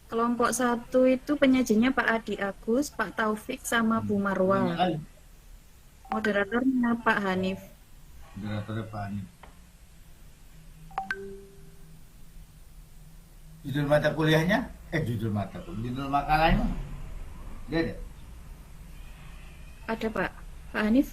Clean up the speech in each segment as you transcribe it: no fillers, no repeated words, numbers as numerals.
Kelompok satu itu penyajinya Pak Adi Agus, Pak Taufik, sama Bu Marwa. Banyak kali Moderatornya Pak Hanif. moderatornya Pak Ani. Judul mata kuliahnya, judul mata kuliah, judul makalahnya, dia ada. Ada Pak. Pak Hanif?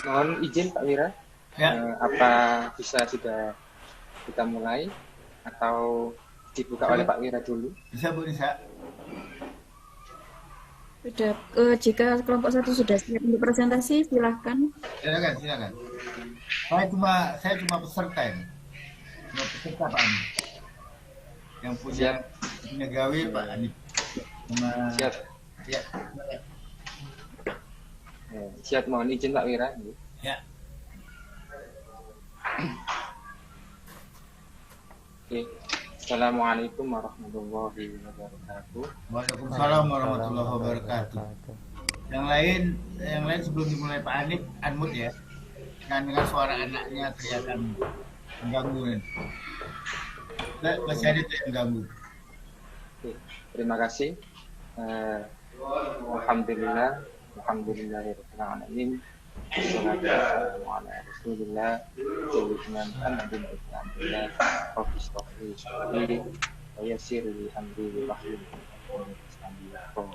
Mohon izin Pak Wira, Ya, apa bisa sudah kita mulai atau dibuka oleh Pak Wira dulu? bisa Bu Nisa. Sudah, jika kelompok satu sudah siap untuk presentasi, silahkan. Silakan, silakan. Saya cuma peserta ini. Cuma peserta Pak Ani. Yang Siap, punya gawe Pak Ani. Sama siap, ya, siap. Mohon izin Pak Wira. ya. Oke. Assalamualaikum warahmatullahi wabarakatuh. Waalaikumsalam warahmatullahi wabarakatuh. Yang lain sebelum dimulai Pak Anip, unmute ya. Kan dengan suara anaknya kelihatan mengganggu nih. Masih ada tuh yang ganggu. Oke, terima kasih. Alhamdulillah, alhamdulillahirabbil alamin. Wassalatu wassalamu ala Rasulillah sayyidina Muhammadin Alhamdulillah Rabbistofi Syari wa yassir li amri wa hlul 'uqdatam min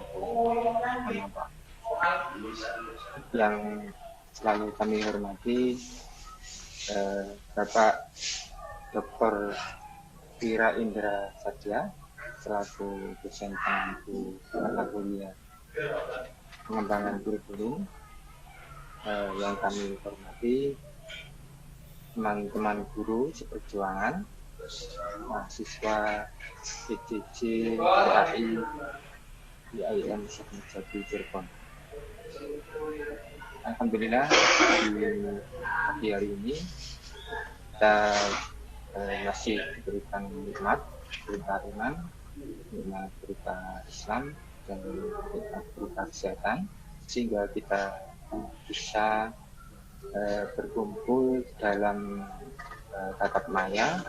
lisani yang selalu kami hormati Bapak Dr. Wira Indra Satya selaku dosen pengampu mata kuliah pengembangan kurikulum, yang kami hormati teman-teman guru seperjuangan, mahasiswa PJJ, PAI, IAIN Syekh Mujadi Cirebon. Alhamdulillah di pagi hari ini kita masih diberikan nikmat berupa iman, nikmat berupa Islam, dan nikmat berupa kesehatan, sehingga kita bisa berkumpul dalam tatap maya,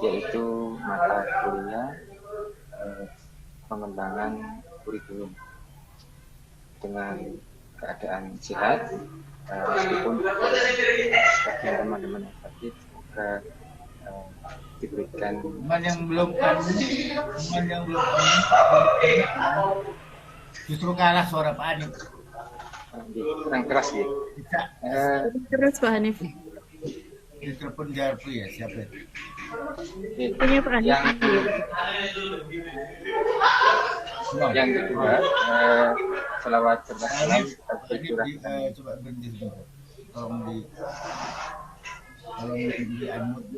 yaitu mata kuliah pengembangan kurikulum dengan keadaan sehat, meskipun sebagian teman-teman yang sakit, semoga diberikan Teman yang belum justru kalah suara Pak Anip. kurang keras ya. Bisa Terus Pak Hanif. ditelepon Jarpi ya, siapa itu? Punya Pak Hanif. Yang kedua, selawat serta salam kita curahkan. Coba berhenti sebentar. Tolong di unmute.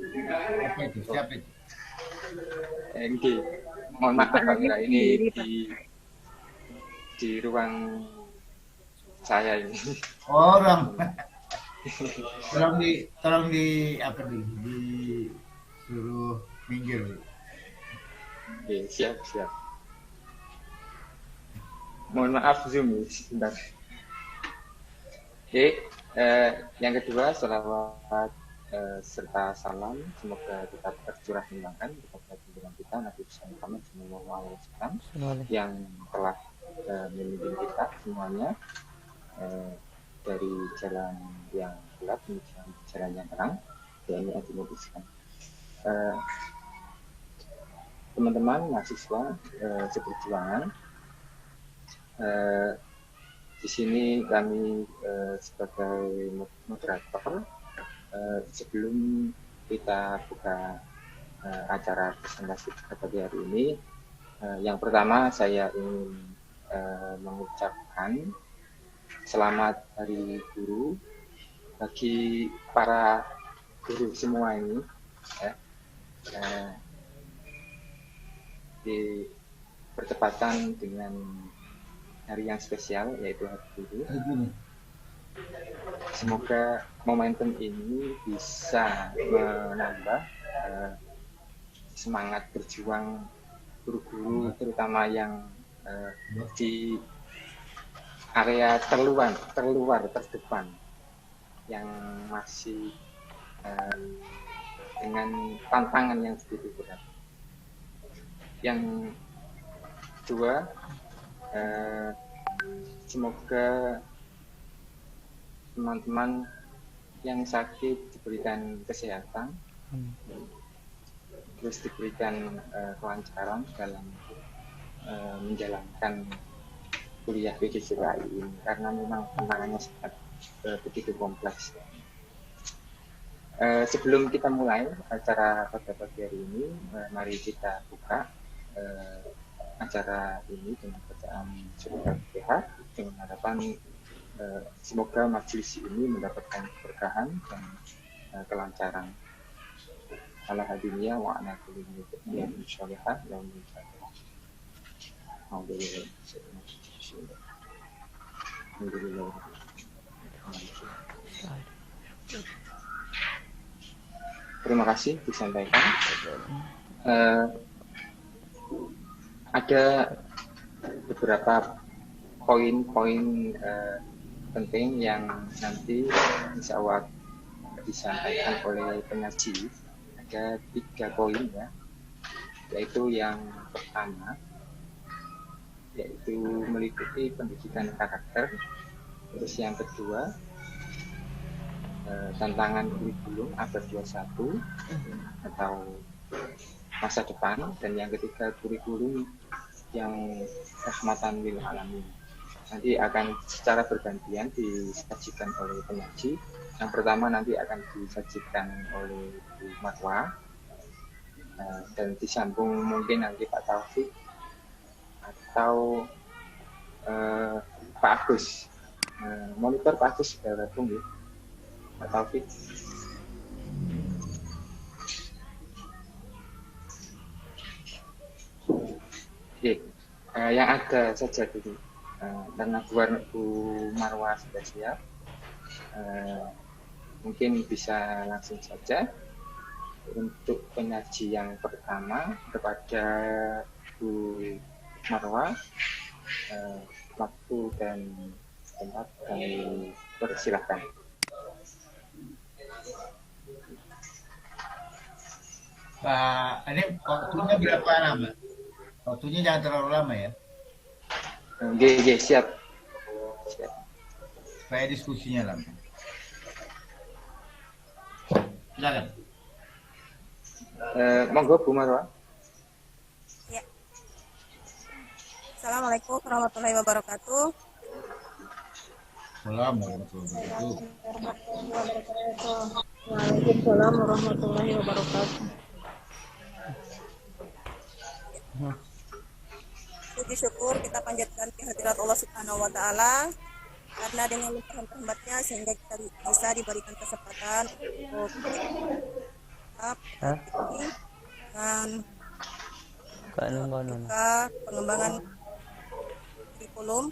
Apa itu? Siapa itu? Oke, mohon maaf Pak Wira, ini di ruang saya ini. Orang. tolong di apa dulu? Disuruh minggir. Oke, siap. Mohon maaf Zoom sebentar. Oke, yang kedua salawat serta salam semoga tetap tercurah kembangkan kepada junjungan kita Nabi Muhammad SAW yang telah memimpin kita semuanya dari jalan yang gelap menuju jalan yang terang. Ya, ini yang dimutuskan. Teman-teman mahasiswa seperjuangan, di sini kami sebagai moderator, sebelum kita buka acara presentasi pada hari ini, yang pertama saya ingin mengucapkan selamat Hari Guru bagi para guru semua ini, ya. Di bertepatan dengan hari yang spesial yaitu Hari Guru. Semoga momentum ini bisa menambah semangat berjuang guru-guru terutama yang di area terluar terdepan yang masih dengan tantangan yang begitu berat. Yang kedua, semoga teman-teman yang sakit diberikan kesehatan, terus diberikan kelancaran dalam menjalankan kuliah PGCPI ini, karena memang tantangannya sangat begitu kompleks. Sebelum kita mulai acara pada pagi hari ini, mari kita buka acara ini dengan bacaan surat Al-Fatihah dengan harapan semoga majelis ini mendapatkan keberkahan dan kelancaran. Ala hadiniya wa ana kulli ya insyaallah ya insyaallah. Alhamdulillah. Terima kasih disampaikan. Ada beberapa poin-poin penting yang nanti insya Allah disampaikan oleh penyaji. Ada 3 poin ya, yaitu yang pertama yaitu meliputi pendidikan karakter, terus yang kedua tantangan kurikulum abad 21 atau masa depan, dan yang ketiga kurikulum yang rahmatan lil alamin. Nanti akan secara bergantian disajikan oleh penyaji. Yang pertama nanti akan disajikan oleh Bu Marwah dan disambung mungkin nanti Pak Taufik atau Pak Agus. Monitor Pak Agus sudah gabung ya, Pak Taufik. Oke, yang ada saja dulu, karena Bu Marwah sudah siap, mungkin bisa langsung saja untuk penyaji yang pertama kepada Bu Marwah, waktu dan tempat kami persilahkan. Pak, ini waktunya berapa lama? Waktunya jangan terlalu lama ya. Siap. Supaya diskusinya lama. Silakan. Monggo Bu Marwah. Ya. Assalamualaikum warahmatullahi wabarakatuh. Assalamualaikum warahmatullahi wabarakatuh. Waalaikumsalam warahmatullahi wabarakatuh. Puji syukur kita panjatkan kehadirat Allah Subhanahu wa taala karena dengan limpahan rahmatnya sehingga kita bisa diberikan kesempatan untuk dengan pengembangan kurikulum.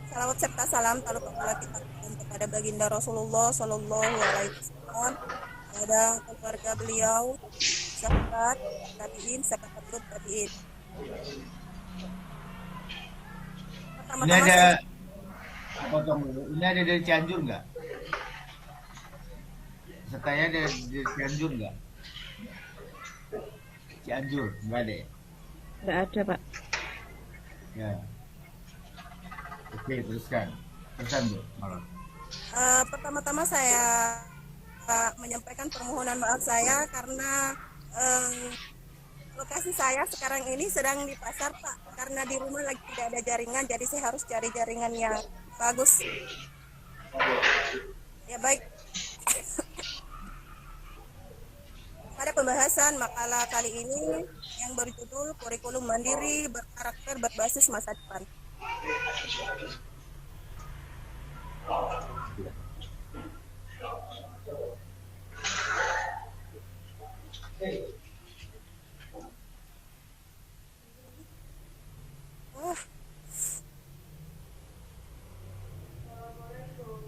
Salawat serta salam taruh kita kepada baginda Rasulullah Shallallahu Alaihi Wasallam, kepada keluarga beliau, sahabat tabiin, sahabat tabiin. Ini pertama-tama ada, saya potong dulu. Ini ada dari Cianjur nggak? Pesertanya ada dari Cianjur nggak? Cianjur, nggak ada ya? Nggak ada, Pak. Ya. Oke, teruskan. Terusan Bu, malam. pertama-tama saya menyampaikan permohonan maaf saya karena lokasi saya sekarang ini sedang di pasar, Pak. Karena di rumah lagi tidak ada jaringan, jadi saya harus cari jaringan yang bagus. Ya baik. Pada pembahasan makalah kali ini yang berjudul kurikulum mandiri berkarakter berbasis masa depan.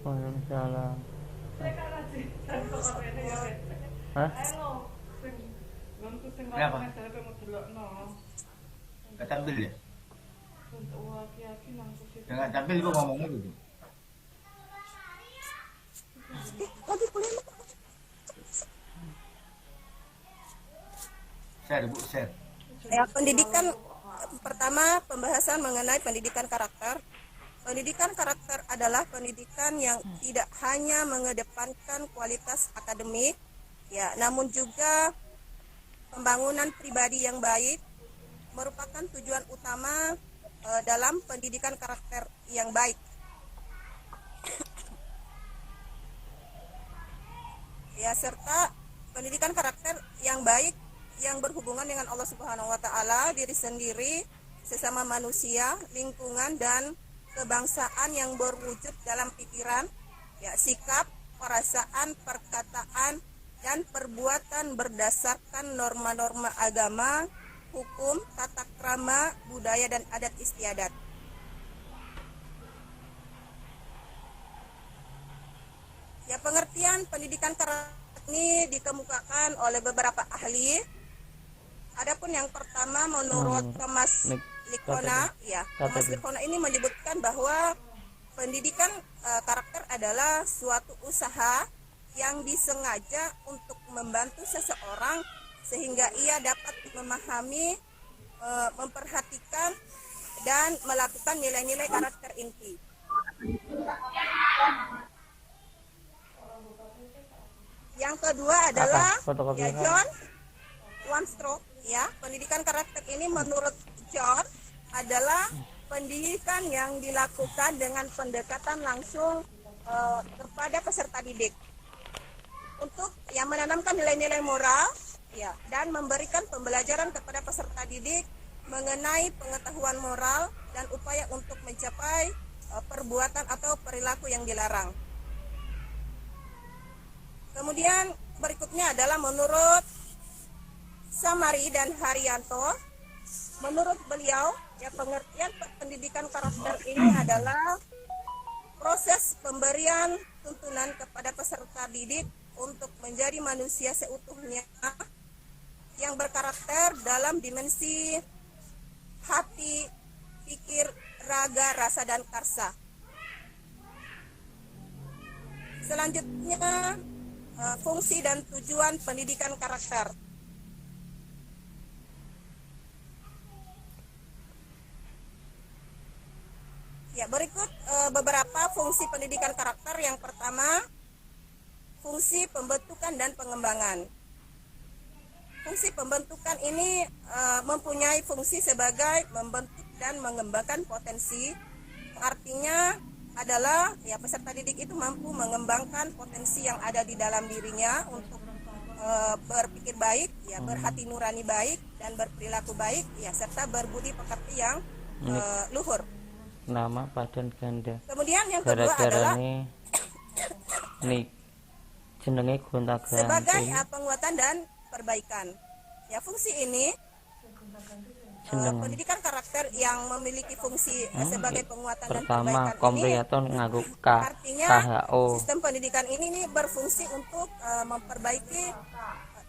Waalaikumsalam. Hah? Kenapa? Nggak tampil ya? Nggak tampil kok ngomongnya gitu. Lagi kuliah. Share Bu, share. Ya, pendidikan pertama pembahasan mengenai pendidikan karakter. Pendidikan karakter adalah pendidikan yang tidak hanya mengedepankan kualitas akademik, ya, namun juga pembangunan pribadi yang baik merupakan tujuan utama dalam pendidikan karakter yang baik. Ya, serta pendidikan karakter yang baik yang berhubungan dengan Allah Subhanahu wa taala, diri sendiri, sesama manusia, lingkungan dan kebangsaan yang berwujud dalam pikiran, ya, sikap, perasaan, perkataan dan perbuatan berdasarkan norma-norma agama, hukum, tata krama, budaya dan adat istiadat. Ya, pengertian pendidikan karakter ini dikemukakan oleh beberapa ahli. Adapun yang pertama menurut Thomas Lickona, ya, Thomas Lickona ini menyebutkan bahwa pendidikan karakter adalah suatu usaha yang disengaja untuk membantu seseorang sehingga ia dapat memahami, memperhatikan dan melakukan nilai-nilai karakter inti. Yang kedua adalah ya, John Wanstrock, ya, pendidikan karakter ini menurut John adalah pendidikan yang dilakukan dengan pendekatan langsung kepada peserta didik untuk yang menanamkan nilai-nilai moral, ya, dan memberikan pembelajaran kepada peserta didik mengenai pengetahuan moral dan upaya untuk mencapai perbuatan atau perilaku yang dilarang. Kemudian berikutnya adalah menurut Samari dan Haryanto, menurut beliau, ya, pengertian pendidikan karakter ini adalah proses pemberian tuntunan kepada peserta didik untuk menjadi manusia seutuhnya yang berkarakter dalam dimensi hati, pikir, raga, rasa, dan karsa. Selanjutnya, fungsi dan tujuan pendidikan karakter. Ya, berikut beberapa fungsi pendidikan karakter. Yang pertama, fungsi pembentukan dan pengembangan. Fungsi pembentukan ini mempunyai fungsi sebagai membentuk dan mengembangkan potensi. Artinya adalah, ya, peserta didik itu mampu mengembangkan potensi yang ada di dalam dirinya untuk berpikir baik, ya, berhati nurani baik dan berperilaku baik, ya, serta berbudi pekerti yang luhur. Nama padan ganda. Kemudian yang kedua Gara-gara adalah nih jenenge gonta-ganti sebagai penguatan dan perbaikan. Ya, fungsi ini pendidikan karakter yang memiliki fungsi sebagai penguatan dan pertama perbaikan ini, komprehension nganggo artinya KHO. sistem pendidikan ini berfungsi untuk memperbaiki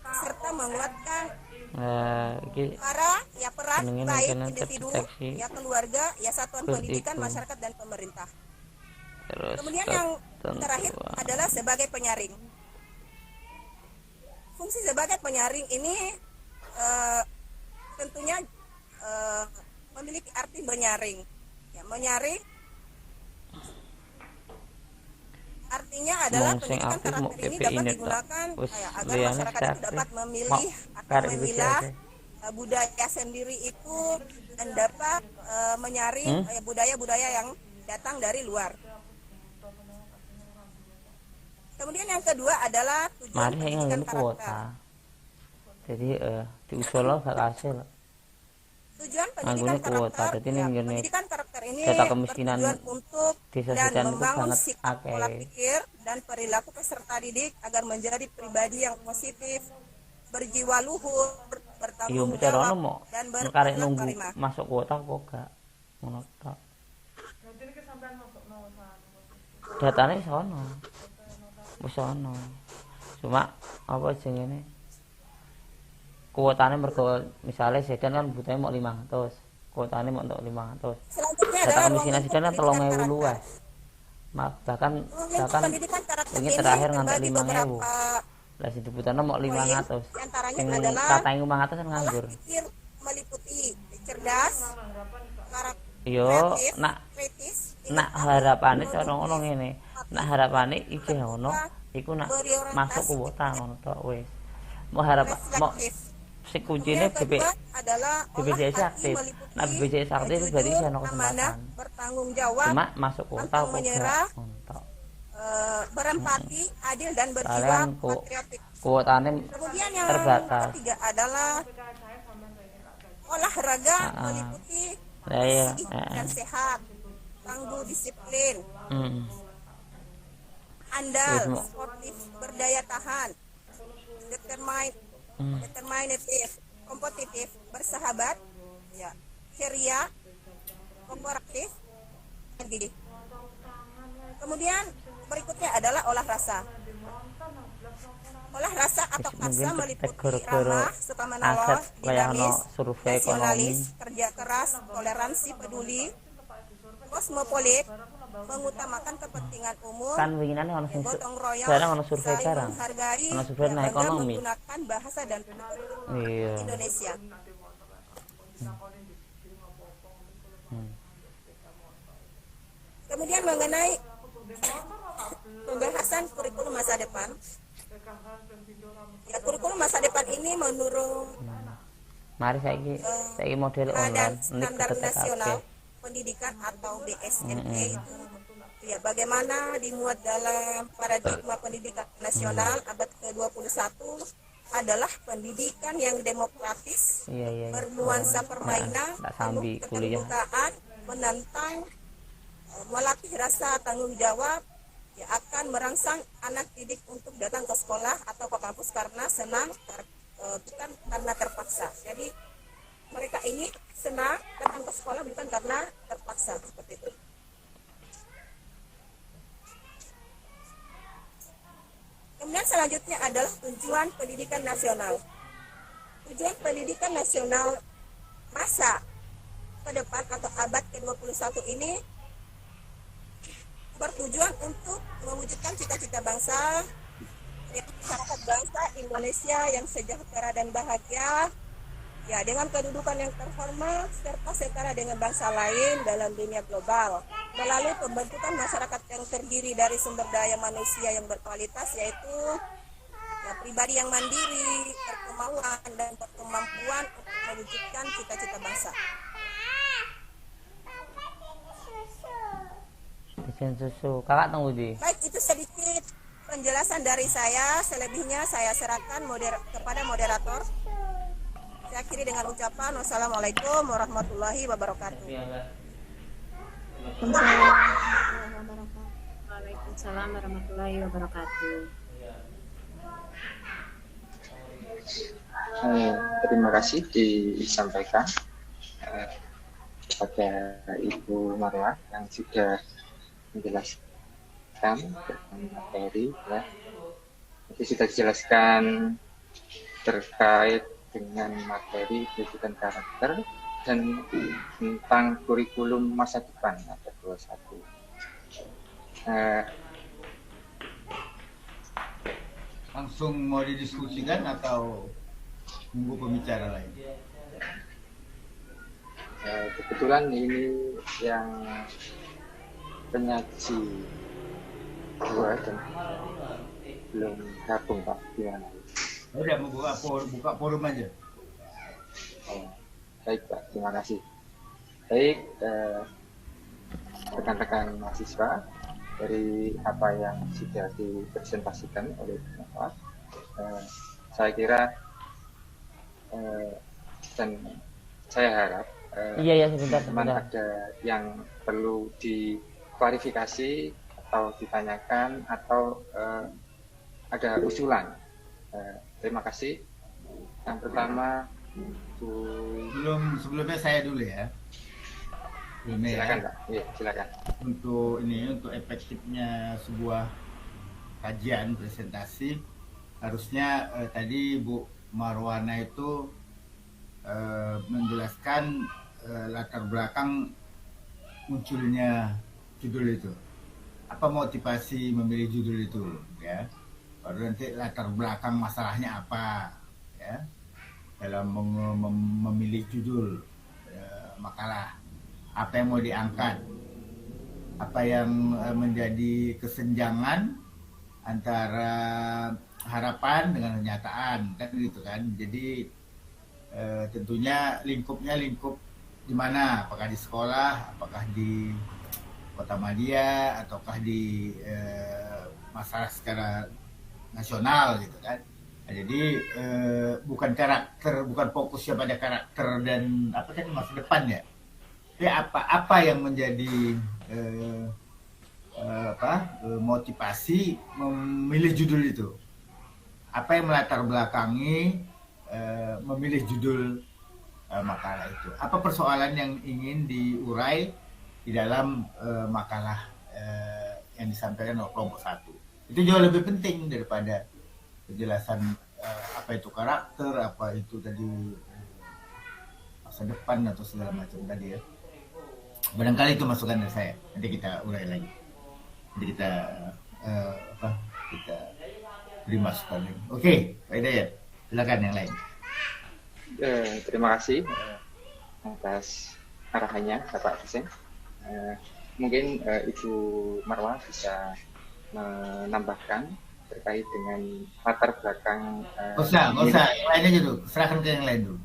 serta menguatkan Iki para ya peran jenenge baik kena individu, terdeteksi ya keluarga, ya satuan pendidikan, Berikut. masyarakat dan pemerintah. terus Kemudian yang terakhir ketentuan. adalah sebagai penyaring. Fungsi sebagai penyaring ini tentunya memiliki arti menyaring. Ya, menyaring artinya adalah Mong sing pendidikan aktif mau karakter ini PPI dapat ini digunakan wis agar liyane masyarakat itu aktif. dapat Mau memilih atau karek memilah bisa. budaya sendiri itu dan dapat menyaring budaya-budaya yang datang dari luar. Kemudian yang kedua adalah tujuan Mari pendidikan nganggo karakter. kuota. Jadi diusul lo gak hasil. Tujuan pendidikan Anggone kuota, karakter, dadi ning ngene pendidikan karakter ini data kemiskinan bertujuan untuk desa dan sedan itu membangun sangat sikap akeh. pola pikir dan perilaku peserta didik agar menjadi pribadi yang positif, berjiwa luhur, Iya bertanggung bicara jawab mau dan karek berakhlak nunggu karimah. masuk kuota kok gak ngono tok. Datane sono. Wis sono. Cuma apa jenenge? Kuotane mergo misale sedan kan butuhnya mau 500. Kuotane mau untuk 500. Selanjutnya Data adalah kemiskinan ruang sedan kan lingkup 3000 pendidikan luas. Bahkan bahkan pendidikan karakter ini ini terakhir ngantek terbagi 5.000. beberapa Lah sing dibutuhno mau 500. diantaranya Sing adalah katanya 500 kan nganggur. pola pikir meliputi cerdas, Yo kreatif, nak kritis, nak inovatif, harapane cara produktif, ngono ngene. Nak harapane iki ngono iku nak masuk kuota ngono tok wis. Mau harap mau reflektif. si Kemudian kuncine yang kedua adalah BPJS olah hati aktif. meliputi Nah BPJS aktif itu berarti jujur, saya no amanah, kesempatan. bertanggung jawab, Cuma masuk kuota pantang kok menyerah, gak untuk. berempati, adil dan berjiwa Kalian patriotik. kuotane Kemudian yang terbatas. ketiga adalah olahraga meliputi Lah iya, bersih dan sehat, tangguh disiplin, andal, Wis, Mo. sportif, berdaya tahan, determinatif, kompetitif, bersahabat, ya, ceria, kooperatif, dan gigih. Kemudian berikutnya adalah olah rasa. Olah rasa atau Mungkin kasa kita meliputi goro-goro ramah, suka menolong, aset kayak dinamis, ono survei nasionalis, ekonomi. kerja keras, toleransi, peduli, kosmopolit, mengutamakan kepentingan umum, Kan winginane ono sing gotong royong, barang ono survei saling barang. menghargai, Ono survei dan nah bangga ekonomi. menggunakan bahasa dan tutur Iya. Indonesia. Kemudian mengenai pembahasan kurikulum masa depan, ya kurikulum masa depan ini menurut Mari saiki model Badan online nik Standar ketek Nasional kabeh. Pendidikan atau BSNP itu ya bagaimana dimuat dalam paradigma pendidikan nasional abad ke-21 adalah pendidikan yang demokratis, Iya. bernuansa permainan, tak sambi penuh kuliah. keterbukaan, menantang, melatih rasa tanggung jawab, ya akan merangsang anak didik untuk datang ke sekolah atau ke kampus karena senang, bukan karena terpaksa. Jadi mereka ini senang datang ke sekolah bukan karena terpaksa, seperti itu. Kemudian selanjutnya adalah tujuan pendidikan nasional. Tujuan pendidikan nasional masa ke depan atau abad ke-21 ini bertujuan untuk mewujudkan cita-cita bangsa, masyarakat bangsa Indonesia yang sejahtera dan bahagia, ya dengan kedudukan yang terhormat serta setara dengan bangsa lain dalam dunia global melalui pembentukan masyarakat yang terdiri dari sumber daya manusia yang berkualitas, yaitu ya, pribadi yang mandiri, berkemauan dan berkemampuan untuk mewujudkan cita-cita bangsa. Ijen susu. Kakak tunggu di. Baik, itu sedikit penjelasan dari saya. Selebihnya saya serahkan kepada moderator. Saya akhiri dengan ucapan wassalamualaikum warahmatullahi wabarakatuh. Waalaikumsalam warahmatullahi wabarakatuh. Terima kasih disampaikan kepada Ibu Marwah yang sudah menjelaskan tentang materi, ya. Jadi sudah dijelaskan terkait dengan materi pendidikan karakter dan tentang kurikulum masa depan ada 21. Langsung mau didiskusikan atau nunggu pembicara lain? Kebetulan ini yang penyaji 2 dan belum gabung Pak, gimana? Udah mau buka forum aja. Oh, baik Pak, terima kasih. Baik, rekan-rekan mahasiswa, dari apa yang sudah dipresentasikan oleh Bapak, saya kira dan saya harap Iya sebentar. teman ada yang perlu diklarifikasi atau ditanyakan atau ada usulan. Terima kasih. Yang pertama, sebelumnya saya dulu ya. Silakan Pak. Iya, silakan. Untuk efektifnya sebuah kajian presentasi, harusnya tadi Bu Marwana itu menjelaskan latar belakang munculnya judul itu. Apa motivasi memilih judul itu, ya? Baru nanti latar belakang masalahnya apa, ya? Dalam memilih judul makalah. Apa yang mau diangkat, apa yang menjadi kesenjangan antara harapan dengan kenyataan, kan gitu kan. Jadi tentunya lingkup di mana, apakah di sekolah, apakah di kota media, ataukah di masalah secara nasional gitu kan. Nah, jadi bukan fokusnya pada karakter dan apa tadi masa depan ya. Apa yang menjadi motivasi memilih judul itu? Apa yang melatar belakangi memilih judul makalah itu? Apa persoalan yang ingin diurai di dalam makalah yang disampaikan oleh kelompok 1? Itu jauh lebih penting daripada penjelasan apa itu karakter, apa itu tadi masa depan atau segala macam tadi ya. Barangkali itu masukan dari saya. Nanti kita urai lagi. Nanti kita beri masukan lagi. Oke, Pak Hidayat, silakan yang lain. Terima kasih atas arahannya Bapak dosen. Mungkin Ibu Marwa bisa menambahkan terkait dengan latar belakang. Nggak usah. Yang lain aja dulu. Serahkan ke yang lain dulu.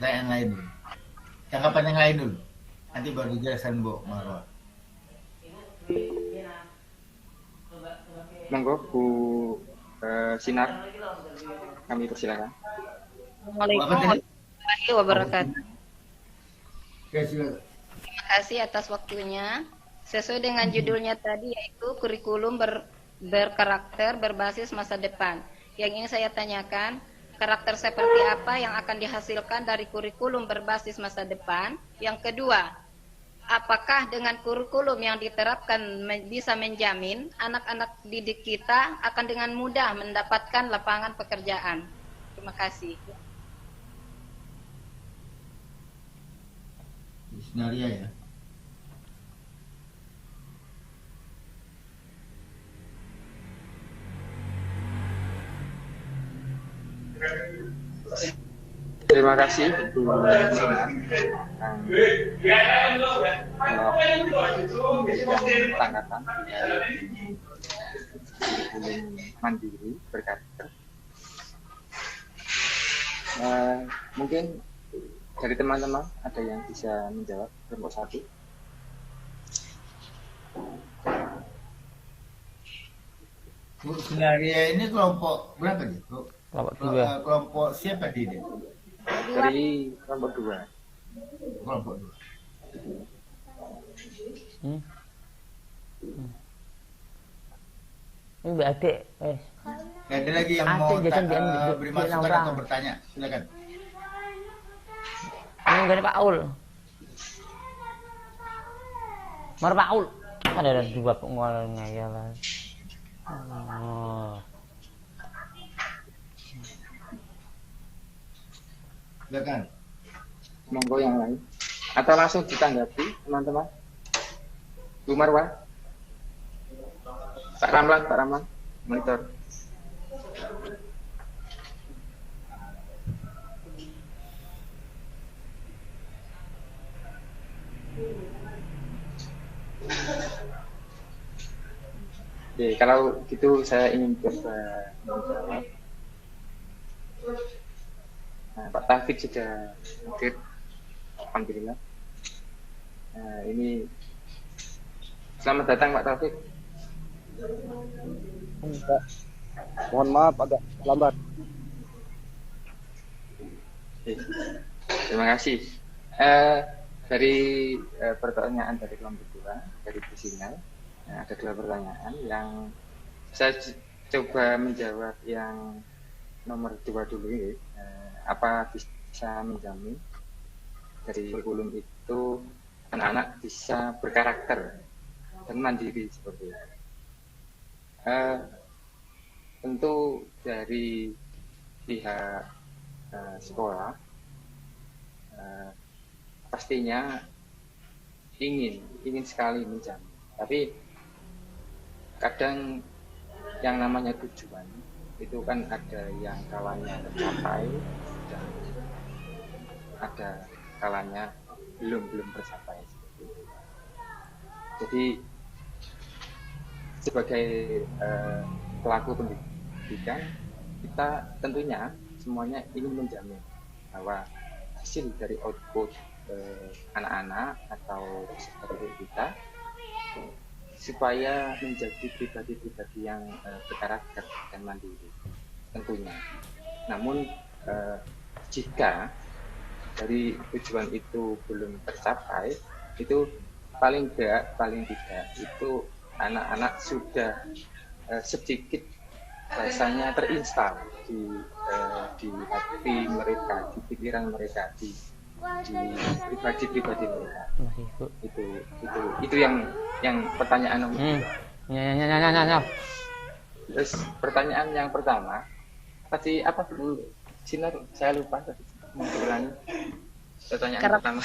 Yang lain dulu. Tanggapan yang lain dulu. Nanti baru dijelaskan Bu Marwa. Monggo Bu Sinar, kami persilakan. Assalamualaikum warahmatullahi wabarakatuh. Silakan. Terima kasih atas waktunya. Sesuai dengan judulnya tadi, yaitu kurikulum berkarakter berbasis masa depan. Yang ini saya tanyakan, karakter seperti apa yang akan dihasilkan dari kurikulum berbasis masa depan? Yang kedua, apakah dengan kurikulum yang diterapkan bisa menjamin anak-anak didik kita akan dengan mudah mendapatkan lapangan pekerjaan? Terima kasih. Senaria ya. Terima kasih Bu Sinar tanggapan kurikulum mandiri berkarakter. Mungkin dari teman-teman ada yang bisa menjawab kelompok 1? Bu Senaria ini kelompok berapa nih? Kelompok 2. Kelompok siapa dia? Dari kelompok 2. Kelompok 2. Ini Mbak Adik, Ada lagi yang mau beri masukan atau bertanya? Silakan. Ini dari Pak Aul. Mar Pak Aul. Ada 2 pengolahan ngayalan. Silakan. Monggo yang lain. Atau langsung ditanggapi, teman-teman. Bu Marwah. Pak Ramlan, monitor. Oke, kalau gitu saya ingin coba menjawab. Nah, Pak Taufik sudah hadir, alhamdulillah. Nah, ini selamat datang Pak Taufik. Mohon maaf agak lambat. Oke, terima kasih. Dari pertanyaan dari kelompok 2 dari Bu Sinal, ada 2 pertanyaan yang saya coba menjawab yang nomor 2 dulu ini. Apa bisa menjamin dari kurikulum itu anak-anak bisa berkarakter dan mandiri seperti itu? Tentu dari pihak sekolah pastinya ingin sekali menjamin, tapi kadang yang namanya tujuan itu kan ada yang kalanya tercapai dan ada kalanya belum tercapai seperti itu. Jadi sebagai pelaku pendidikan, kita tentunya semuanya ingin menjamin bahwa hasil dari output anak-anak atau peserta kita supaya menjadi pribadi-pribadi yang berkarakter dan mandiri tentunya. Namun jika dari tujuan itu belum tercapai, itu paling tidak itu anak-anak sudah sedikit rasanya terinstal di hati mereka, di pikiran mereka, di pribadi-pribadi mereka. Itu yang pertanyaan nomor 2. Terus pertanyaan yang pertama tadi apa dulu? Sinar, saya lupa tadi. Mau ulangi pertanyaan pertama.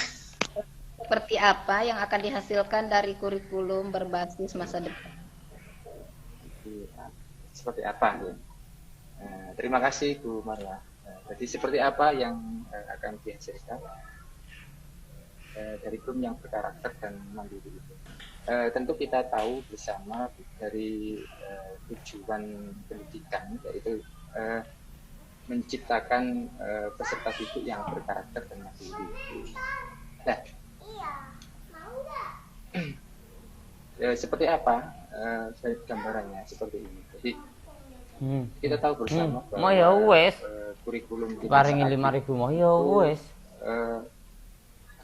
Seperti apa yang akan dihasilkan dari kurikulum berbasis masa depan? Seperti apa ya? Terima kasih Bu Marwa. Jadi seperti apa yang akan dihasilkan dari kurikulum yang berkarakter dan mandiri itu? Tentu kita tahu bersama dari tujuan pendidikan, yaitu menciptakan peserta didik yang berkarakter dan mandiri. Nah, seperti apa gambarannya seperti ini? Jadi kita tahu bersama bahwa ya wes kurikulum kita paringi 5.000 mau ya wes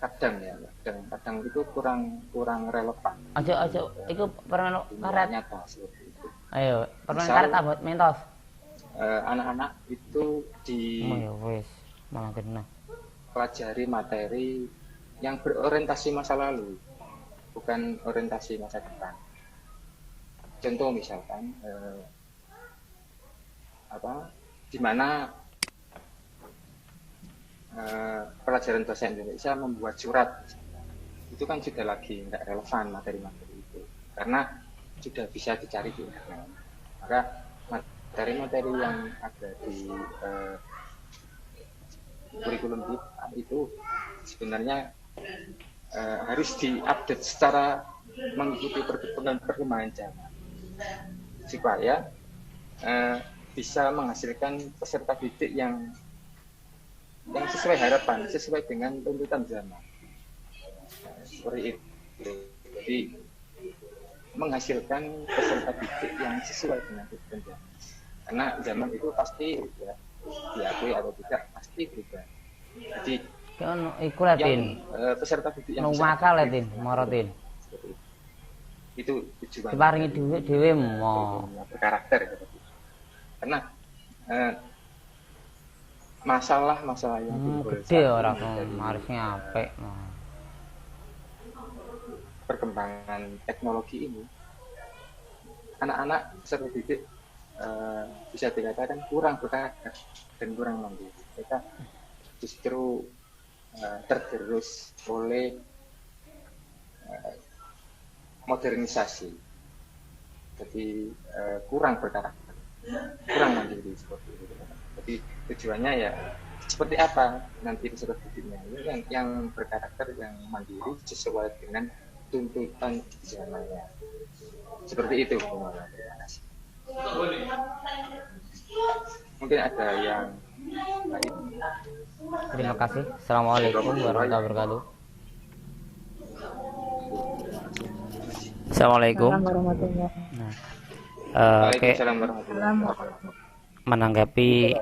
kadang itu kurang relevan. aja itu permen karet Nyata seperti itu. ayo permen karet abot mentos anak-anak itu ya wes malah kena pelajari materi yang berorientasi masa lalu, bukan orientasi masa depan. Contoh misalkan di mana pelajaran bahasa Indonesia membuat surat, itu kan sudah lagi tidak relevan materi-materi itu, karena sudah bisa dicari di internet. Maka materi-materi yang ada di kurikulum kita itu sebenarnya harus diupdate secara mengikuti perkembangan zaman, supaya bisa menghasilkan peserta didik yang sesuai harapan, sesuai dengan tuntutan zaman. Seperti itu. Jadi menghasilkan peserta didik yang sesuai dengan tuntutan zaman. Karena zaman itu pasti ya, diakui atau tidak pasti berubah. Jadi iku Latin peserta didik yang makal Latin morotin. Itu tujuan. Diparingi duit dhewe mo berkarakter gitu. Karena masalah yang gede orang harusnya apik perkembangan teknologi ini, anak-anak peserta didik bisa dikatakan kurang berkarakter dan kurang mandiri. Mereka justru tergerus oleh modernisasi. Jadi kurang berkarakter, kurang mandiri seperti itu. Jadi tujuannya ya seperti apa nanti peserta didiknya yang berkarakter, yang mandiri sesuai dengan tuntutan zamannya. Seperti itu. Terima kasih. Mungkin ada yang lain. Terima kasih. Assalamualaikum warahmatullahi wabarakatuh. Assalamualaikum. Nah, oke. Waalaikumsalam warahmatullahi wabarakatuh. Menanggapi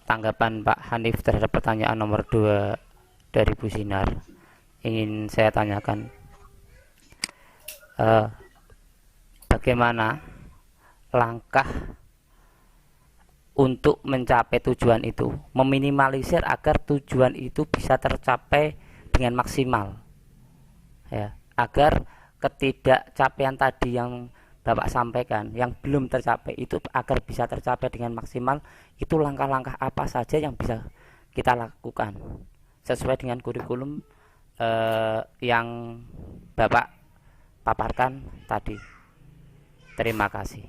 tanggapan Pak Hanif terhadap pertanyaan nomor 2 dari Bu Sinar, ingin saya tanyakan bagaimana langkah untuk mencapai tujuan itu, meminimalisir agar tujuan itu bisa tercapai dengan maksimal, ya, agar ketidakcapaian tadi yang Bapak sampaikan yang belum tercapai itu agar bisa tercapai dengan maksimal, itu langkah-langkah apa saja yang bisa kita lakukan sesuai dengan kurikulum yang Bapak paparkan tadi. Terima kasih.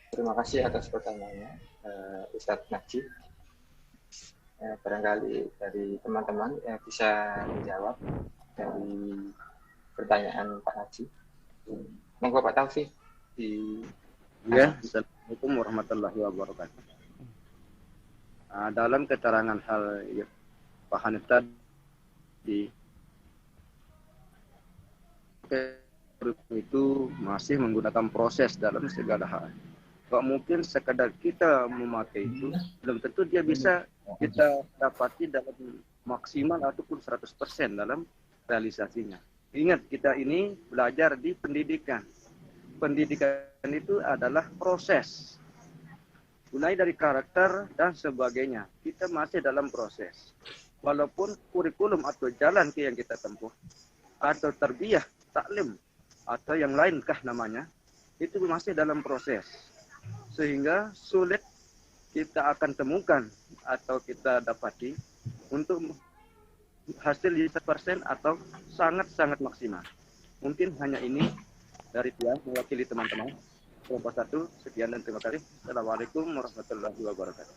Terima kasih atas pertanyaannya, Ustadz Najib. Barangkali dari teman-teman yang bisa menjawab dari pertanyaan Pak Haji. Monggo Pak Taufik. Ya, Assalamualaikum warahmatullahi wabarakatuh. Dalam keterangan hal Pak Hanif tadi, itu masih menggunakan proses dalam segala hal. Gak mungkin sekadar kita memakai itu, belum tentu dia bisa kita dapati dalam maksimal ataupun 100% dalam realisasinya. Ingat, kita ini belajar di pendidikan. Pendidikan itu adalah proses. Mulai dari karakter dan sebagainya. Kita masih dalam proses. Walaupun kurikulum atau jalan yang kita tempuh, atau tarbiyah, taklim, atau yang lainkah namanya, itu masih dalam proses. Sehingga sulit kita akan temukan atau kita dapati untuk hasil 100% atau sangat-sangat maksimal. Mungkin hanya ini dari saya mewakili teman-teman. Kelompok 1, sekian dan terima kasih. Assalamualaikum warahmatullahi wabarakatuh.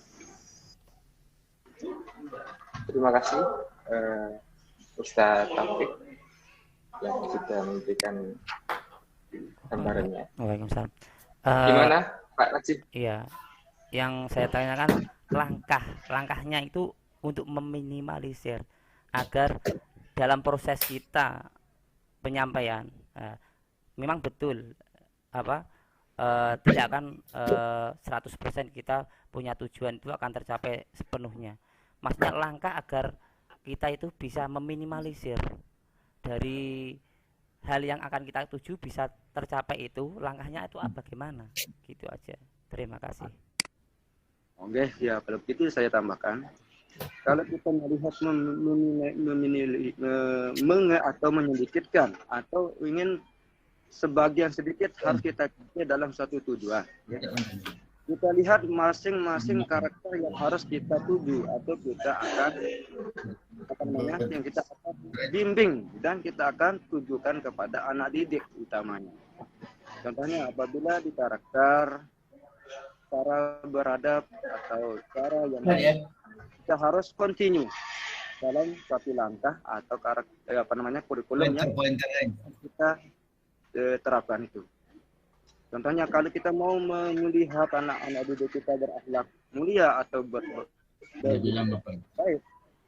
Terima kasih Ustadz Taufik yang sudah memberikan gambarannya. Waalaikumsalam. Gimana Pak Najib? Iya, yang saya tanyakan langkahnya itu untuk meminimalisir agar dalam proses kita penyampaian memang betul tidak akan 100% kita punya tujuan itu akan tercapai sepenuhnya. Maksudnya langkah agar kita itu bisa meminimalisir dari hal yang akan kita tuju bisa tercapai itu, langkahnya itu bagaimana? Gitu aja. Terima kasih. Oke, ya kalau begitu saya tambahkan. Kalau kita melihat atau menyedikitkan atau ingin sebagian sedikit harus kita capai dalam satu tujuan. Ya. Kita lihat masing-masing karakter yang harus kita tuju atau kita akan yang kita akan bimbing dan kita akan tujukan kepada anak didik utamanya. Contohnya apabila di karakter cara beradab atau cara yang kita harus continue dalam suatu langkah atau karakter kurikulum yang kita terapkan itu. Contohnya kalau kita mau melihat anak-anak didik kita berakhlak mulia atau baik,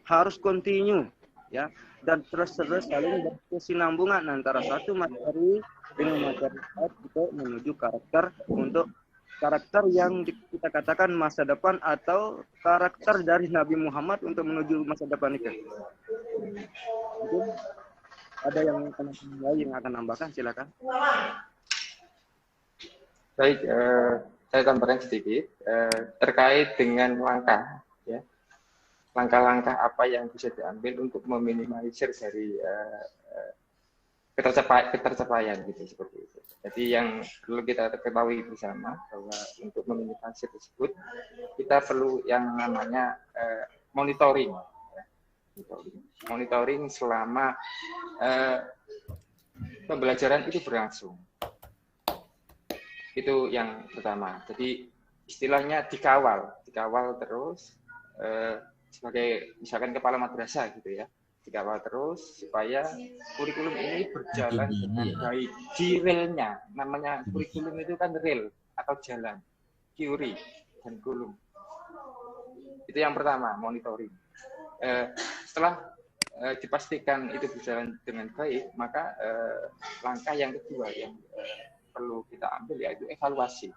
harus continue ya, dan terus saling berkesinambungan antara satu materi dengan materi untuk menuju karakter untuk karakter yang kita katakan masa depan atau karakter dari Nabi Muhammad untuk menuju masa depan itu. Mungkin ada yang akan nambahkan, silakan. Baik, saya tambahkan sedikit terkait dengan langkah, ya, langkah-langkah apa yang bisa diambil untuk meminimalisir dari ketercapaian gitu seperti itu. Jadi yang perlu kita ketahui bersama bahwa untuk meminimalisir tersebut kita perlu yang namanya monitoring. Monitoring selama pembelajaran itu berlangsung. Itu yang pertama. Jadi istilahnya dikawal terus sebagai misalkan kepala madrasah gitu ya. Dikawal terus supaya kurikulum ini berjalan dengan baik di relnya. Namanya kurikulum itu kan rel atau jalan, teori dan kulum. Itu yang pertama, monitoring. Setelah dipastikan itu berjalan dengan baik, maka langkah yang kedua yang perlu kita ambil yaitu evaluasi.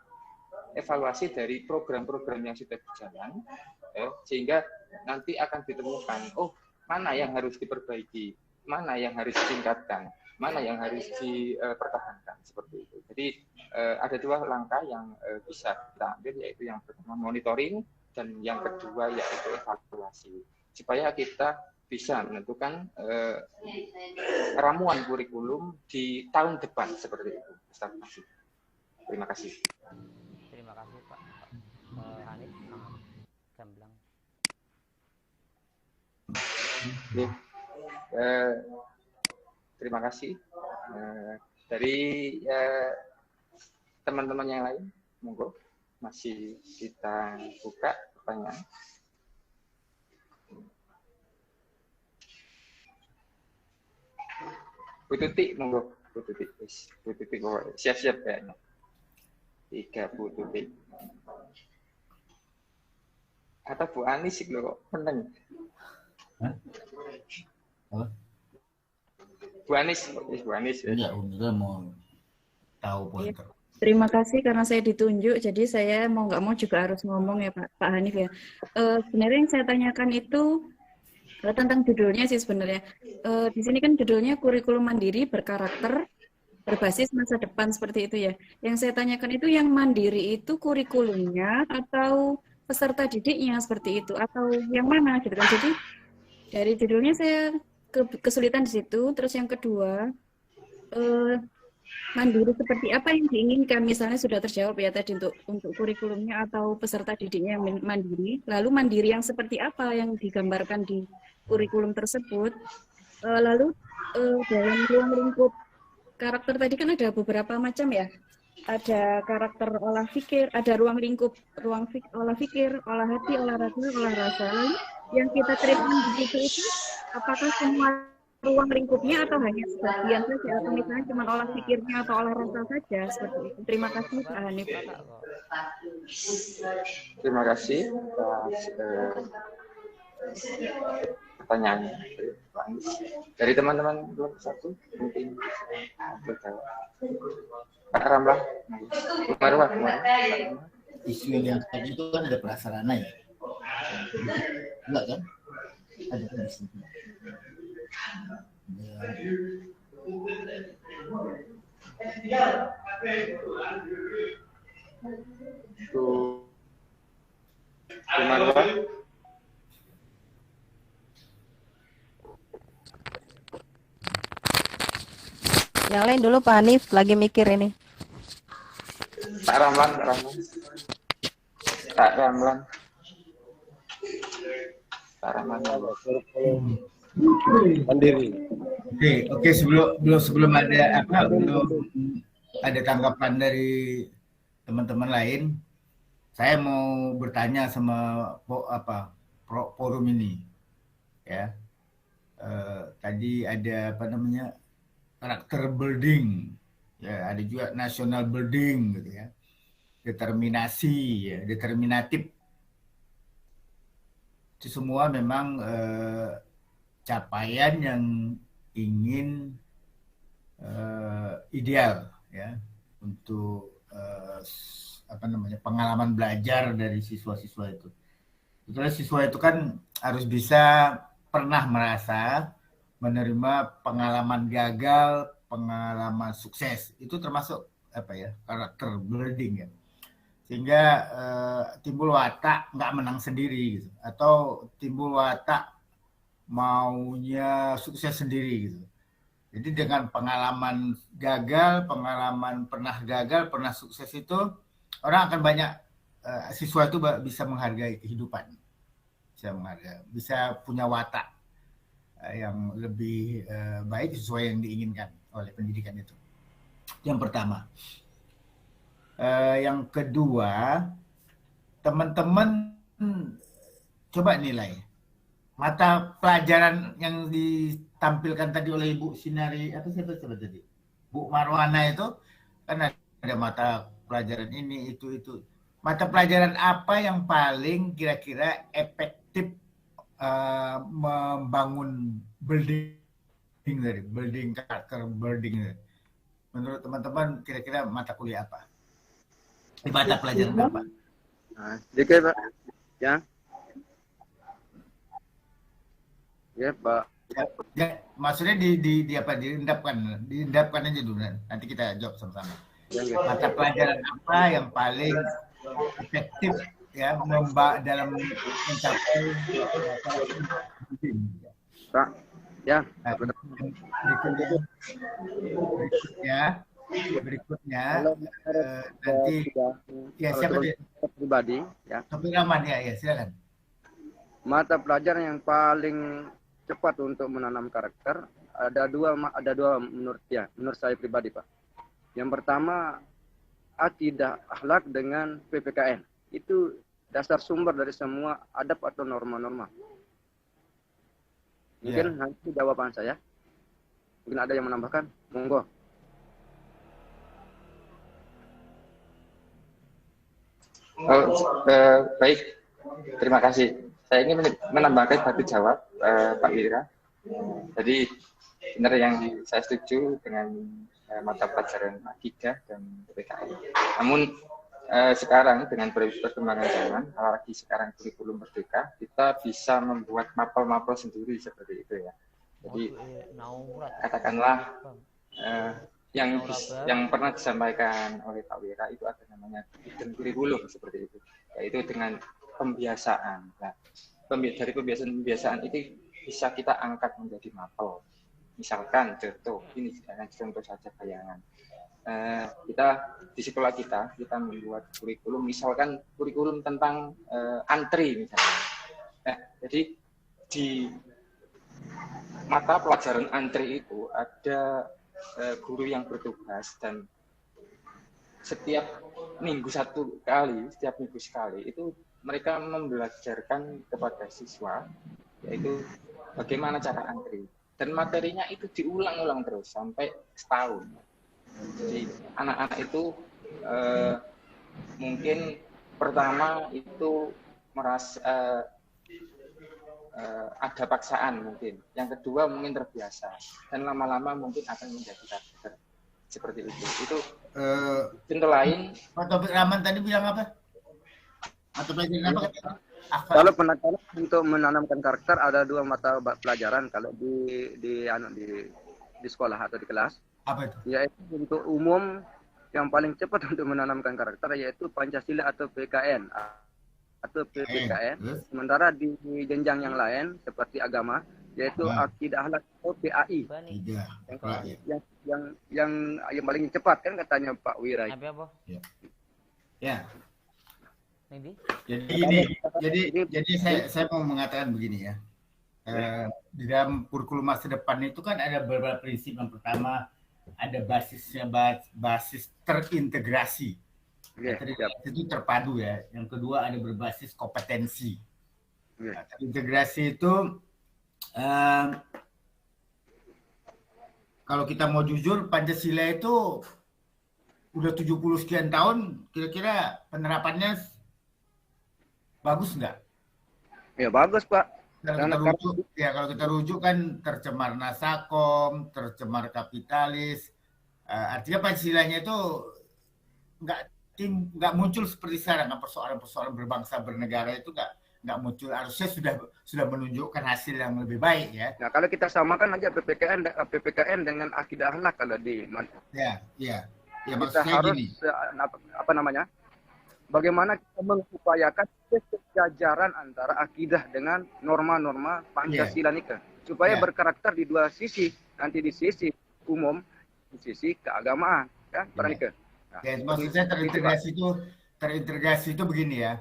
Evaluasi dari program-program yang sudah berjalan, sehingga nanti akan ditemukan, oh mana yang harus diperbaiki, mana yang harus ditingkatkan, mana yang harus dipertahankan, seperti itu. Jadi ada dua langkah yang bisa kita ambil, yaitu yang pertama monitoring dan yang kedua yaitu evaluasi, supaya kita bisa menentukan ramuan kurikulum di tahun depan seperti itu. Terima kasih. Terima kasih Pak Hanif Gamblang. Terima kasih. Dari teman-teman yang lain, monggo masih kita buka pertanyaan. Bu Tuti, monggo. Bu Tuti, siap-siap kayaknya. 3 Bu Tuti. Atau Bu Anis sih kok menang. Hah? Bu Anis. Ya, udah mau tahu pointer. Terima kasih karena saya ditunjuk, jadi saya mau nggak mau juga harus ngomong ya Pak Hanif ya. Sebenarnya yang saya tanyakan itu tentang judulnya sih sebenarnya. Di sini kan judulnya kurikulum mandiri berkarakter berbasis masa depan seperti itu ya. Yang saya tanyakan itu yang mandiri itu kurikulumnya atau peserta didiknya seperti itu atau yang mana gitu kan. Jadi dari judulnya saya kesulitan di situ. Terus yang kedua, mandiri seperti apa yang diinginkan, misalnya sudah terjawab ya tadi untuk kurikulumnya atau peserta didiknya yang mandiri. Lalu mandiri yang seperti apa yang digambarkan di kurikulum tersebut. Lalu dalam ruang lingkup karakter tadi kan ada beberapa macam ya. Ada karakter olah pikir, ada ruang lingkup olah pikir, olah hati, olah raga, olah rasa. Lalu yang kita terima di situ itu apakah semua ruang lingkupnya atau hanya sebagian saja atau misalnya cuma olah pikirnya atau olah rasa saja seperti itu. Terima kasih Pak Hanif. Terima kasih atas pertanyaannya. Dari teman-teman belum satu mungkin berjawab. Pak Ramlah, Marwah. Isu yang tadi itu kan ada prasarana ya? Enggak kan? Ada kan di sini. Marwah. Yang lain dulu Pak Hanif, lagi mikir ini. Pak Ramlan. Mandiri. Oke, sebelum ada tanggapan dari teman-teman lain, saya mau bertanya sama forum ini, ya. Tadi ada karakter building, ya, ada juga national building, gitu ya, determinasi, ya, determinatif. Itu semua memang capaian yang ingin ideal, ya, untuk pengalaman belajar dari siswa-siswa itu. Sebetulnya siswa itu kan harus bisa pernah merasa menerima pengalaman gagal, pengalaman sukses. Itu termasuk karakter building, ya. Sehingga timbul watak nggak menang sendiri gitu, atau timbul watak maunya sukses sendiri gitu. Jadi dengan pengalaman gagal, pengalaman pernah gagal, pernah sukses itu, orang akan banyak, siswa itu bisa menghargai kehidupan, bisa punya watak yang lebih baik sesuai yang diinginkan oleh pendidikan itu. Yang pertama. Yang kedua, teman-teman coba nilai mata pelajaran yang ditampilkan tadi oleh Ibu Sinari, siapa tadi? Bu Marwana itu kan ada mata pelajaran ini, itu. Mata pelajaran apa yang paling kira-kira efektif membangun building karakter building? Menurut teman-teman kira-kira mata kuliah apa? Mata pelajaran apa? Nah, sedikit Pak. Ya Pak. Ya, maksudnya diendapkan aja dulu, nanti kita jawab sama-sama. Mata pelajaran apa yang paling efektif ya dalam mencapai Pak. Ya. Berikutnya nanti ya siapa dia? Pribadi ya. Topik Rahman ya silakan. Mata pelajaran yang paling cepat untuk menanam karakter ada dua menurut saya pribadi Pak. Yang pertama akidah akhlak dengan PPKN. Itu dasar sumber dari semua adab atau norma-norma. Mungkin nanti jawaban saya. Mungkin ada yang menambahkan, monggo. Baik, terima kasih. Saya ingin menambahkan satu jawab Pak Wira. Jadi benar yang saya setuju dengan mata pelajaran akidah dan PPKN. Namun sekarang dengan perkembangan zaman, apalagi sekarang kurikulum merdeka, kita bisa membuat mapel-mapel sendiri seperti itu ya. Jadi katakanlah yang pernah disampaikan oleh Pak Wira itu ada namanya hidden kurikulum seperti itu, yaitu dengan pembiasaan. Nah, dari pembiasaan itu bisa kita angkat menjadi mapel. Misalkan ini contoh saja bayangan. Kita di sekolah kita membuat kurikulum, misalkan kurikulum tentang antri misalnya. Jadi di mata pelajaran antri itu ada guru yang bertugas dan setiap minggu sekali itu mereka membelajarkan kepada siswa yaitu bagaimana cara antri, dan materinya itu diulang-ulang terus sampai setahun. Jadi anak-anak itu mungkin pertama itu merasa ada paksaan mungkin, yang kedua mungkin terbiasa, dan lama-lama mungkin akan menjadi karakter seperti itu. Itu contoh lain. Pak Topik Rahman tadi bilang apa? Atau pelajaran apa? Kalau penekanan untuk menanamkan karakter ada dua mata pelajaran kalau di sekolah atau di kelas. Apa itu? Yaitu untuk umum yang paling cepat untuk menanamkan karakter yaitu Pancasila atau PKN. Sementara di jenjang yang lain seperti agama yaitu akidah akhlak atau PAI. Yang paling cepat kan katanya Pak Wira. Ya. Jadi saya mau mengatakan begini ya. Di dalam kurikulum masa depan itu kan ada beberapa prinsip. Yang pertama ada basis terintegrasi. Itu terpadu ya. Yang kedua ada berbasis kompetensi. Terintegrasi itu kalau kita mau jujur, Pancasila itu udah 70 sekian tahun, kira-kira penerapannya bagus nggak? Ya bagus Pak. Kalau kita rujuk kan tercemar Nasakom, tercemar kapitalis. Artinya Pancasilanya itu nggak muncul seperti sekarang. Persoalan-persoalan berbangsa bernegara itu nggak muncul. Harusnya sudah menunjukkan hasil yang lebih baik ya. Nah kalau kita samakan aja PPKN dengan akidah akhlak kalau di Ya, kita harus bagaimana kita mengupayakan kesejajaran antara akidah dengan norma-norma Pancasila nika supaya berkarakter di dua sisi. Nanti di sisi umum di sisi keagamaan, kan, Pak Nike? Nah, Ya, maksud saya terintegrasi itu begini ya.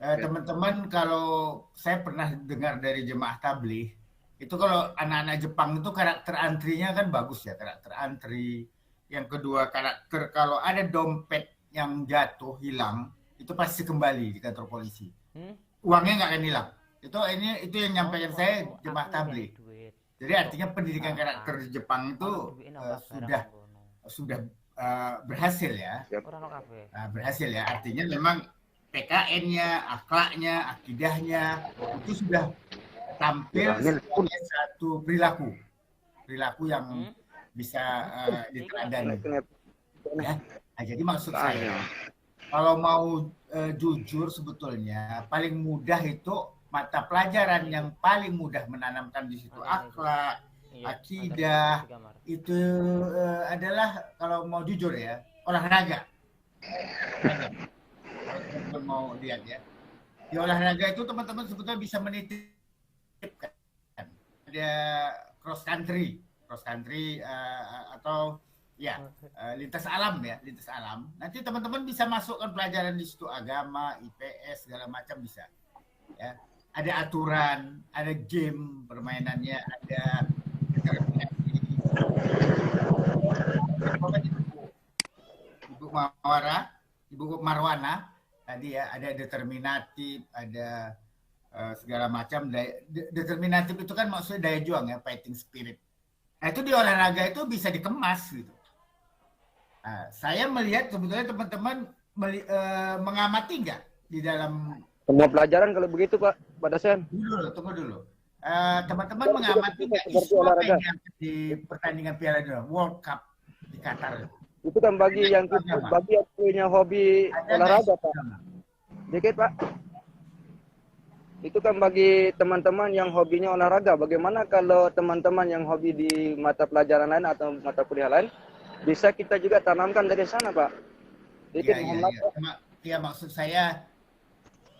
Teman-teman, kalau saya pernah dengar dari jemaah tabligh, itu kalau anak-anak Jepang itu karakter antrinya kan bagus ya, karakter antri. Yang kedua, karakter kalau ada dompet yang jatuh, hilang, itu pasti kembali di kantor polisi. Uangnya nggak akan hilang. Itu yang nyampaikan saya jemaah tabligh. Jadi artinya pendidikan karakter di Jepang itu sudah berhasil ya. Berhasil ya. Artinya memang PKN-nya, akhlaknya, akidahnya itu sudah tampil sebagai satu perilaku yang bisa diteladani. Ya. Nah, jadi maksud saya, kalau mau jujur sebetulnya paling mudah itu mata pelajaran yang paling mudah menanamkan di situ akhlak, akidah itu adalah kalau mau jujur ya olahraga. Teman-teman mau lihat ya, di olahraga itu teman-teman sebetulnya bisa menitipkan ada cross country atau ya lintas alam ya, lintas alam. Nanti teman-teman bisa masukkan pelajaran di situ agama, IPS segala macam bisa. Ya, ada aturan, ada game permainannya, ada Ibu Marwana tadi ya, ada determinatif, ada segala macam. Determinatif itu kan maksudnya daya juang ya, fighting spirit. Nah itu di olahraga itu bisa dikemas gitu. Nah, saya melihat sebetulnya teman-teman mengamati nggak di dalam semua pelajaran kalau begitu Pak Dasen? Tunggu dulu. Teman-teman mengamati nggak isu apa yang di pertandingan Piala Dunia World Cup di Qatar? Itu kan bagi yang punya hobi olahraga Pak. Dikit Pak. Itu kan bagi teman-teman yang hobinya olahraga. Bagaimana kalau teman-teman yang hobi di mata pelajaran lain atau mata kuliah lain, bisa kita juga tanamkan dari sana Pak. Dikit, ya, maksud saya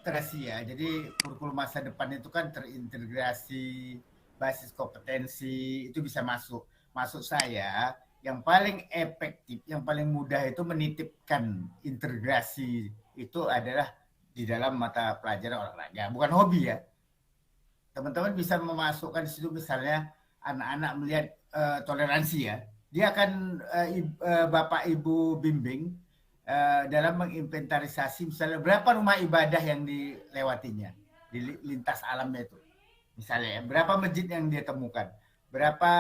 terasi ya. Jadi kurikulum masa depan itu kan terintegrasi, basis kompetensi itu bisa masuk. Maksud saya yang paling efektif, yang paling mudah itu menitipkan integrasi itu adalah di dalam mata pelajaran olahraga, bukan hobi ya. Teman-teman bisa memasukkan di situ misalnya anak-anak melihat toleransi ya. Dia akan Bapak Ibu bimbing dalam menginventarisasi misalnya berapa rumah ibadah yang dilewatinya di lintas alamnya itu. Misalnya ya, berapa masjid yang dia temukan, berapa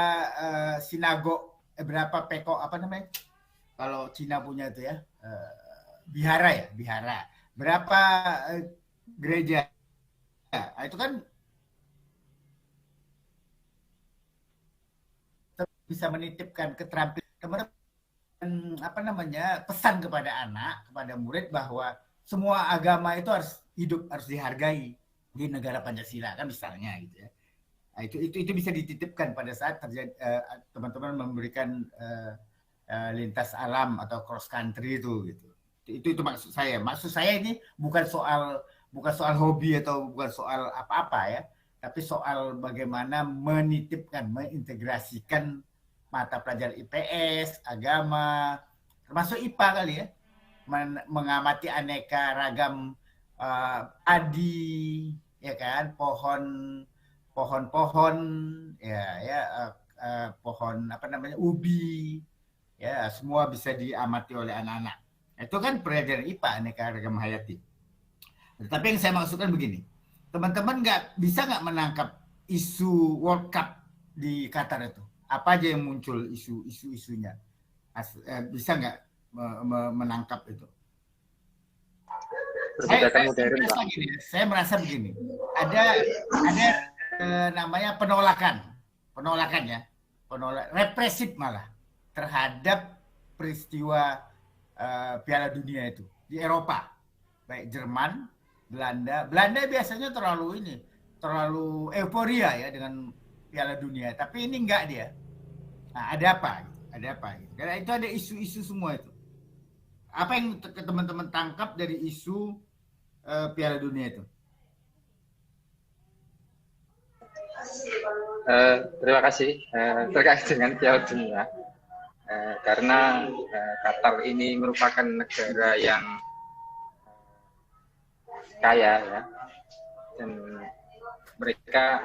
sinagog, berapa peko apa namanya? Kalau Cina punya itu ya, bihara. Berapa gereja? Nah, itu kan bisa menitipkan keterampilan teman-teman pesan kepada anak, kepada murid bahwa semua agama itu harus hidup, harus dihargai di negara Pancasila kan misalnya gitu ya. Nah, itu bisa dititipkan pada saat terjadi teman-teman memberikan lintas alam atau cross country itu gitu. Itu maksud saya. Maksud saya ini bukan soal hobi atau bukan soal apa-apa ya, tapi soal bagaimana menitipkan, mengintegrasikan mata pelajaran IPS, agama, termasuk IPA kali ya, mengamati aneka ragam padi, ya kan, pohon-pohon, pohon apa namanya, ubi, ya semua bisa diamati oleh anak-anak. Itu kan pelajaran IPA, aneka ragam hayati. Tapi yang saya maksudkan begini, teman-teman bisa nggak menangkap isu World Cup di Qatar itu? Apa aja yang muncul isu-isunya? Bisa nggak menangkap itu? Saya merasa begini, ada namanya penolakan ya, represif malah terhadap peristiwa Piala Dunia itu di Eropa, baik Jerman, Belanda biasanya terlalu euforia ya dengan Piala Dunia, tapi ini enggak dia. Nah, ada apa? Karena itu ada isu-isu semua itu. Apa yang teman-teman tangkap dari isu Piala Dunia itu? Terima kasih. Terkait dengan Piala Dunia, karena Qatar ini merupakan negara yang kaya ya, dan mereka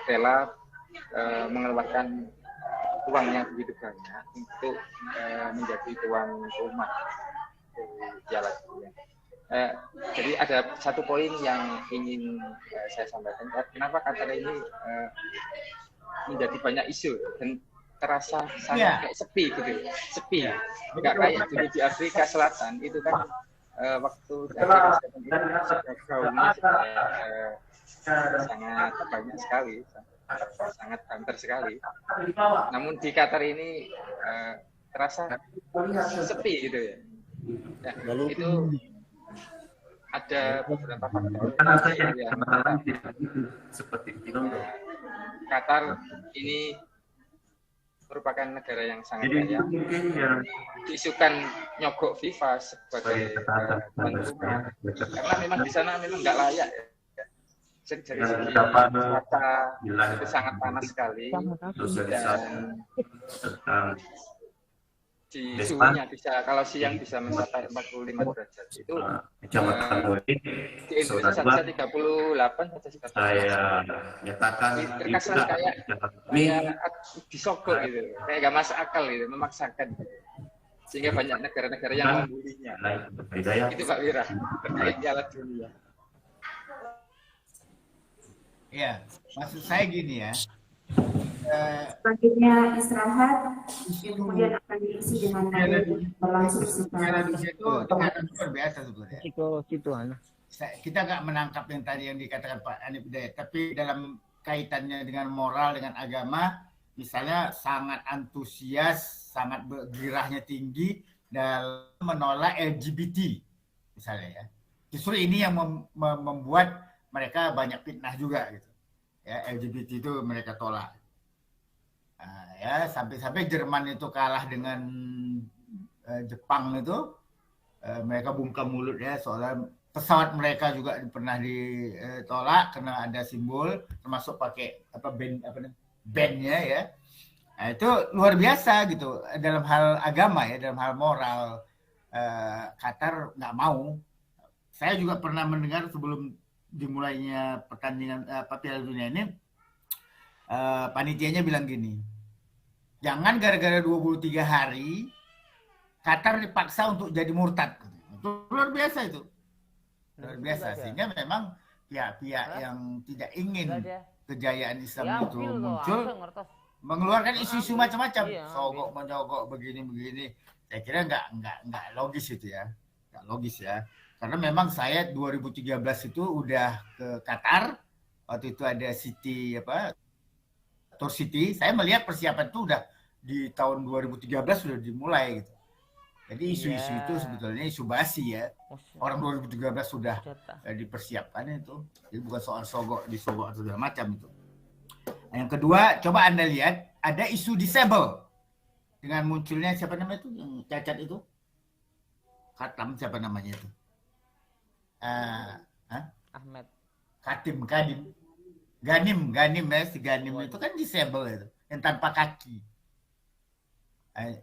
rela mengeluarkan uangnya begitu banyak untuk menjadi tuan rumah Piala Dunia. Jadi ada satu poin yang ingin saya sampaikan, kenapa Qatar ini menjadi banyak isu dan terasa sangat kayak sepi gitu, sepi, nggak kayak dulu di Afrika Selatan itu kan waktu gaungnya sangat banyak sekali, sangat banter sekali. Namun di Qatar ini terasa sepi gitu ya. Itu ada beberapa faktor yang seperti itu. Qatar ini merupakan negara yang sangat kaya. Diisukan nyogok FIFA sebagai tuan rumah karena memang di sana memang nggak layak ya. Dari segi cuaca itu sangat panas sekali, dan di suhunya bisa, kalau siang bisa mencapai 45 derajat. Itu di Indonesia bisa 38 derajat. Saya nyatakan terkesan kayak disogok gitu, kayak gak masuk akal gitu, memaksakan. Sehingga banyak negara-negara yang membulinya. Itu Pak Wira terkait Piala Dunia. Ya, maksud saya gini ya. Selanjutnya istirahat, kemudian akan diisi dengan berlangsung Piala Dunia itu luar biasa sebetulnya. Situ Kita nggak menangkap yang tadi yang dikatakan Pak Hanif Hidayat, tapi dalam kaitannya dengan moral, dengan agama, misalnya sangat antusias, sangat bergirahnya tinggi dalam menolak LGBT, misalnya ya. Justru ini yang membuat mereka banyak fitnah juga gitu. Ya, LGBT itu mereka tolak. Ya, sampai-sampai Jerman itu kalah dengan Jepang itu, mereka bungkam mulut ya, soalnya pesawat mereka juga pernah ditolak karena ada simbol, termasuk pakai bandnya ya. Nah, itu luar biasa gitu dalam hal agama ya, dalam hal moral. Qatar nggak mau. Saya juga pernah mendengar sebelum dimulainya pertandingan Piala Dunia ini, panitianya bilang gini, jangan gara-gara 23 hari Qatar dipaksa untuk jadi murtad. Itu luar biasa itu. Luar biasa. Sehingga memang pihak-pihak yang tidak ingin kejayaan Islam itu muncul mengeluarkan isu-isu macam-macam. Sogok menyogok begini-begini. Saya kira nggak logis itu ya. Nggak logis ya. Karena memang saya 2013 itu udah ke Qatar. Waktu itu ada Tour City. Saya melihat persiapan itu udah di tahun 2013 sudah dimulai gitu. Jadi isu-isu itu sebetulnya isu basi ya. Orang 2013 sudah dipersiapkan itu. Jadi bukan soal disogok atau segala macam itu. Nah, yang kedua, coba Anda lihat ada isu disable. Dengan munculnya siapa namanya itu yang cacat itu? Khatam siapa namanya itu? Ahmed. Ganim ya, si Ganim itu kan disable itu, yang tanpa kaki.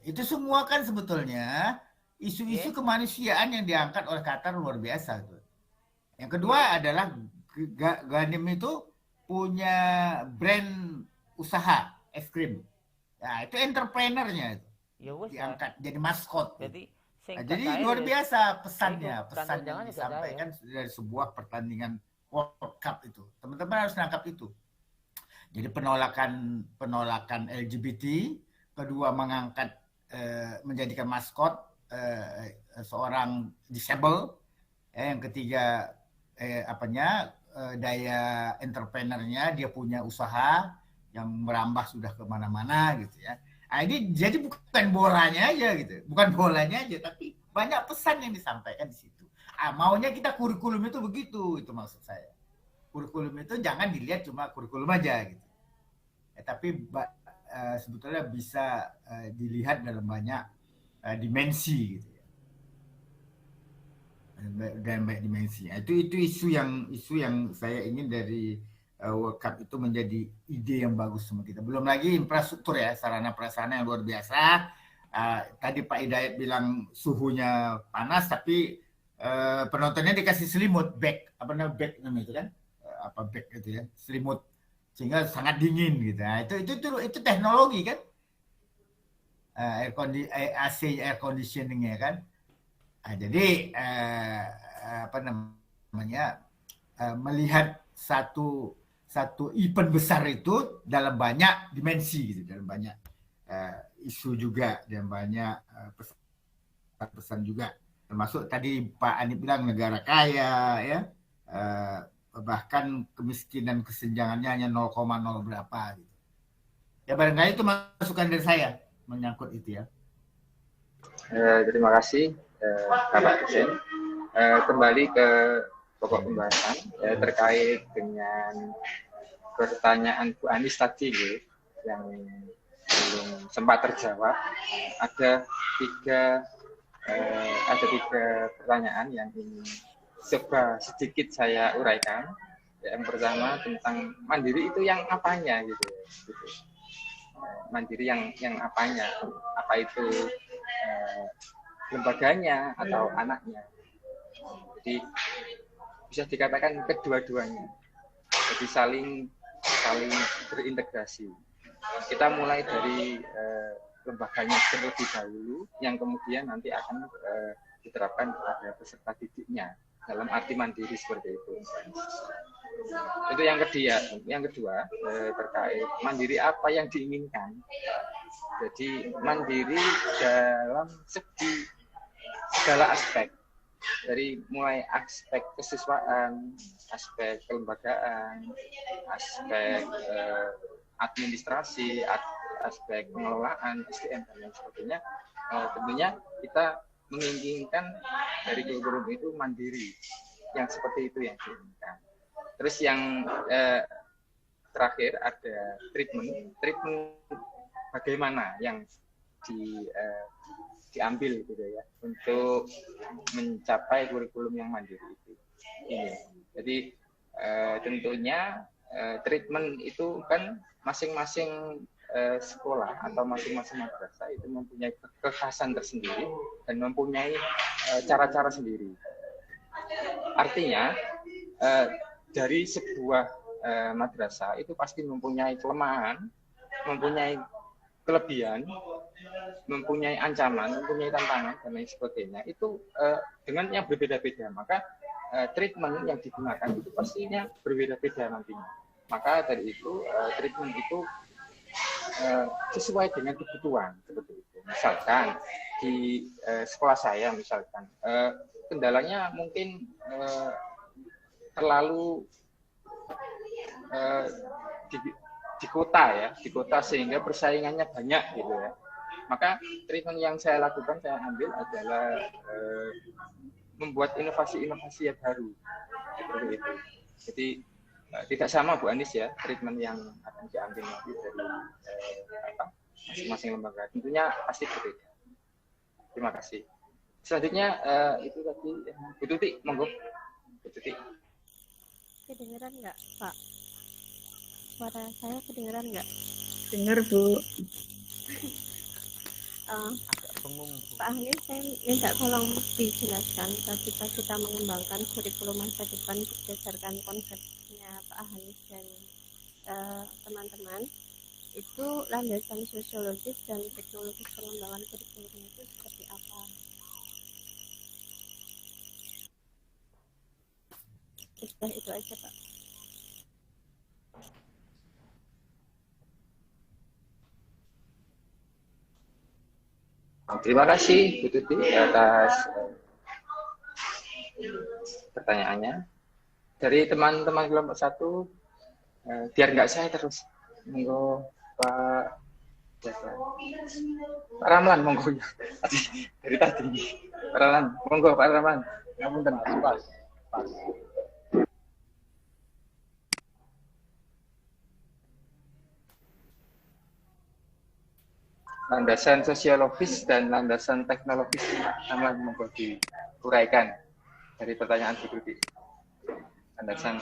Itu semua kan sebetulnya isu-isu kemanusiaan yang diangkat oleh Qatar luar biasa tuh. Yang kedua adalah Ganim itu punya brand usaha es krim. Nah, itu entrepreneurnya itu. Diangkat jadi maskot. Jadi luar biasa pesannya yang disampaikan dari sebuah pertandingan World Cup itu. Teman-teman harus nangkap itu. Jadi penolakan LGBT, kedua mengangkat menjadikan maskot seorang disable, yang ketiga daya entrepreneurnya, dia punya usaha yang merambah sudah kemana-mana gitu ya. Nah, ini jadi bukan bolanya aja gitu, bukan bolanya aja, tapi banyak pesan yang disampaikan di situ. Maunya kita kurikulum itu begitu, itu maksud saya. Kurikulum itu jangan dilihat cuma kurikulum aja gitu. Tapi sebetulnya bisa dilihat dalam banyak dimensi gitu ya. Dan banyak dimensi. Itu isu yang saya ingin dari World Cup itu menjadi ide yang bagus sama kita. Belum lagi infrastruktur ya, sarana prasarana yang luar biasa. tadi Pak Hidayat bilang suhunya panas, tapi penontonnya dikasih selimut bag, apa namanya bag namanya itu kan, apa bag itu ya, selimut, sehingga sangat dingin gitu. Nah, itu teknologi kan, AC air conditioning ya kan. Nah, jadi apa namanya melihat satu event besar itu dalam banyak dimensi gitu, dalam banyak isu juga, dan banyak pesan juga, termasuk tadi Pak Anip bilang negara kaya ya, bahkan kemiskinan kesenjangannya hanya 0,0 berapa gitu. Ya barangkali itu masukan dari saya menyangkut itu ya. Terima kasih Bapak dosen. Kembali ke pokok pembahasan terkait dengan pertanyaan Bu Anis tadi yang belum sempat terjawab. Ada tiga pertanyaan yang ingin sedikit saya uraikan. Yang pertama tentang mandiri itu yang apanya gitu. Mandiri yang apanya? Apa itu lembaganya atau anaknya? Jadi bisa dikatakan kedua-duanya. Jadi saling berintegrasi. Kita mulai dari lembaganya terlebih dahulu, yang kemudian nanti akan diterapkan kepada peserta didiknya dalam arti mandiri seperti itu. Itu yang kedua terkait mandiri apa yang diinginkan. Jadi mandiri dalam segala aspek, dari mulai aspek kesiswaan, aspek kelembagaan, aspek administrasi, aspek pengelolaan SDM dan lain sebagainya. Tentunya kita menginginkan dari kurikulum itu mandiri, yang seperti itu yang diinginkan. Terus yang terakhir ada treatment bagaimana yang diambil gitu ya untuk mencapai kurikulum yang mandiri itu. Jadi tentunya treatment itu kan masing-masing sekolah atau masing-masing madrasah itu mempunyai kekhasan tersendiri dan mempunyai cara-cara sendiri. Artinya dari sebuah madrasah itu pasti mempunyai kelemahan, mempunyai kelebihan, mempunyai ancaman, mempunyai tantangan dan lain sebagainya. Itu dengan yang berbeda-beda, maka treatment yang digunakan itu pastinya berbeda-beda nantinya. Maka dari itu treatment itu sesuai dengan kebutuhan seperti itu. Misalkan di sekolah saya misalkan kendalanya mungkin terlalu di kota sehingga persaingannya banyak gitu ya. Maka treatment yang saya lakukan, saya ambil adalah membuat inovasi-inovasi yang baru seperti itu. Jadi tidak sama Bu Anis ya treatment yang akan diambil nanti dari masing-masing lembaga. Tentunya pasti berbeda. Terima kasih. Selanjutnya itu tadi Bu Tuti, monggo. Bu Tuti. Kedengeran nggak Pak? Suara saya kedengeran nggak? Dengar Bu. Pak Ahli, saya minta tolong dijelaskan ketika kita mengembangkan kurikulum masa depan berdasarkan konsepnya Pak Ahli dan teman-teman, itu landasan sosiologis dan teknologis pengembangan kurikulum itu seperti apa? Sudah itu aja Pak. Terima kasih Bu Tuti atas pertanyaannya. Dari teman-teman kelompok 1, biar nggak saya terus, monggo Pak Ramlan, monggo ya. Dari tadi Pak Ramlan, monggo Pak Ramlan. Namun pas. Landasan sosiologis dan landasan teknologis sama monggo diuraikan dari pertanyaan Bu Tuti. Landasan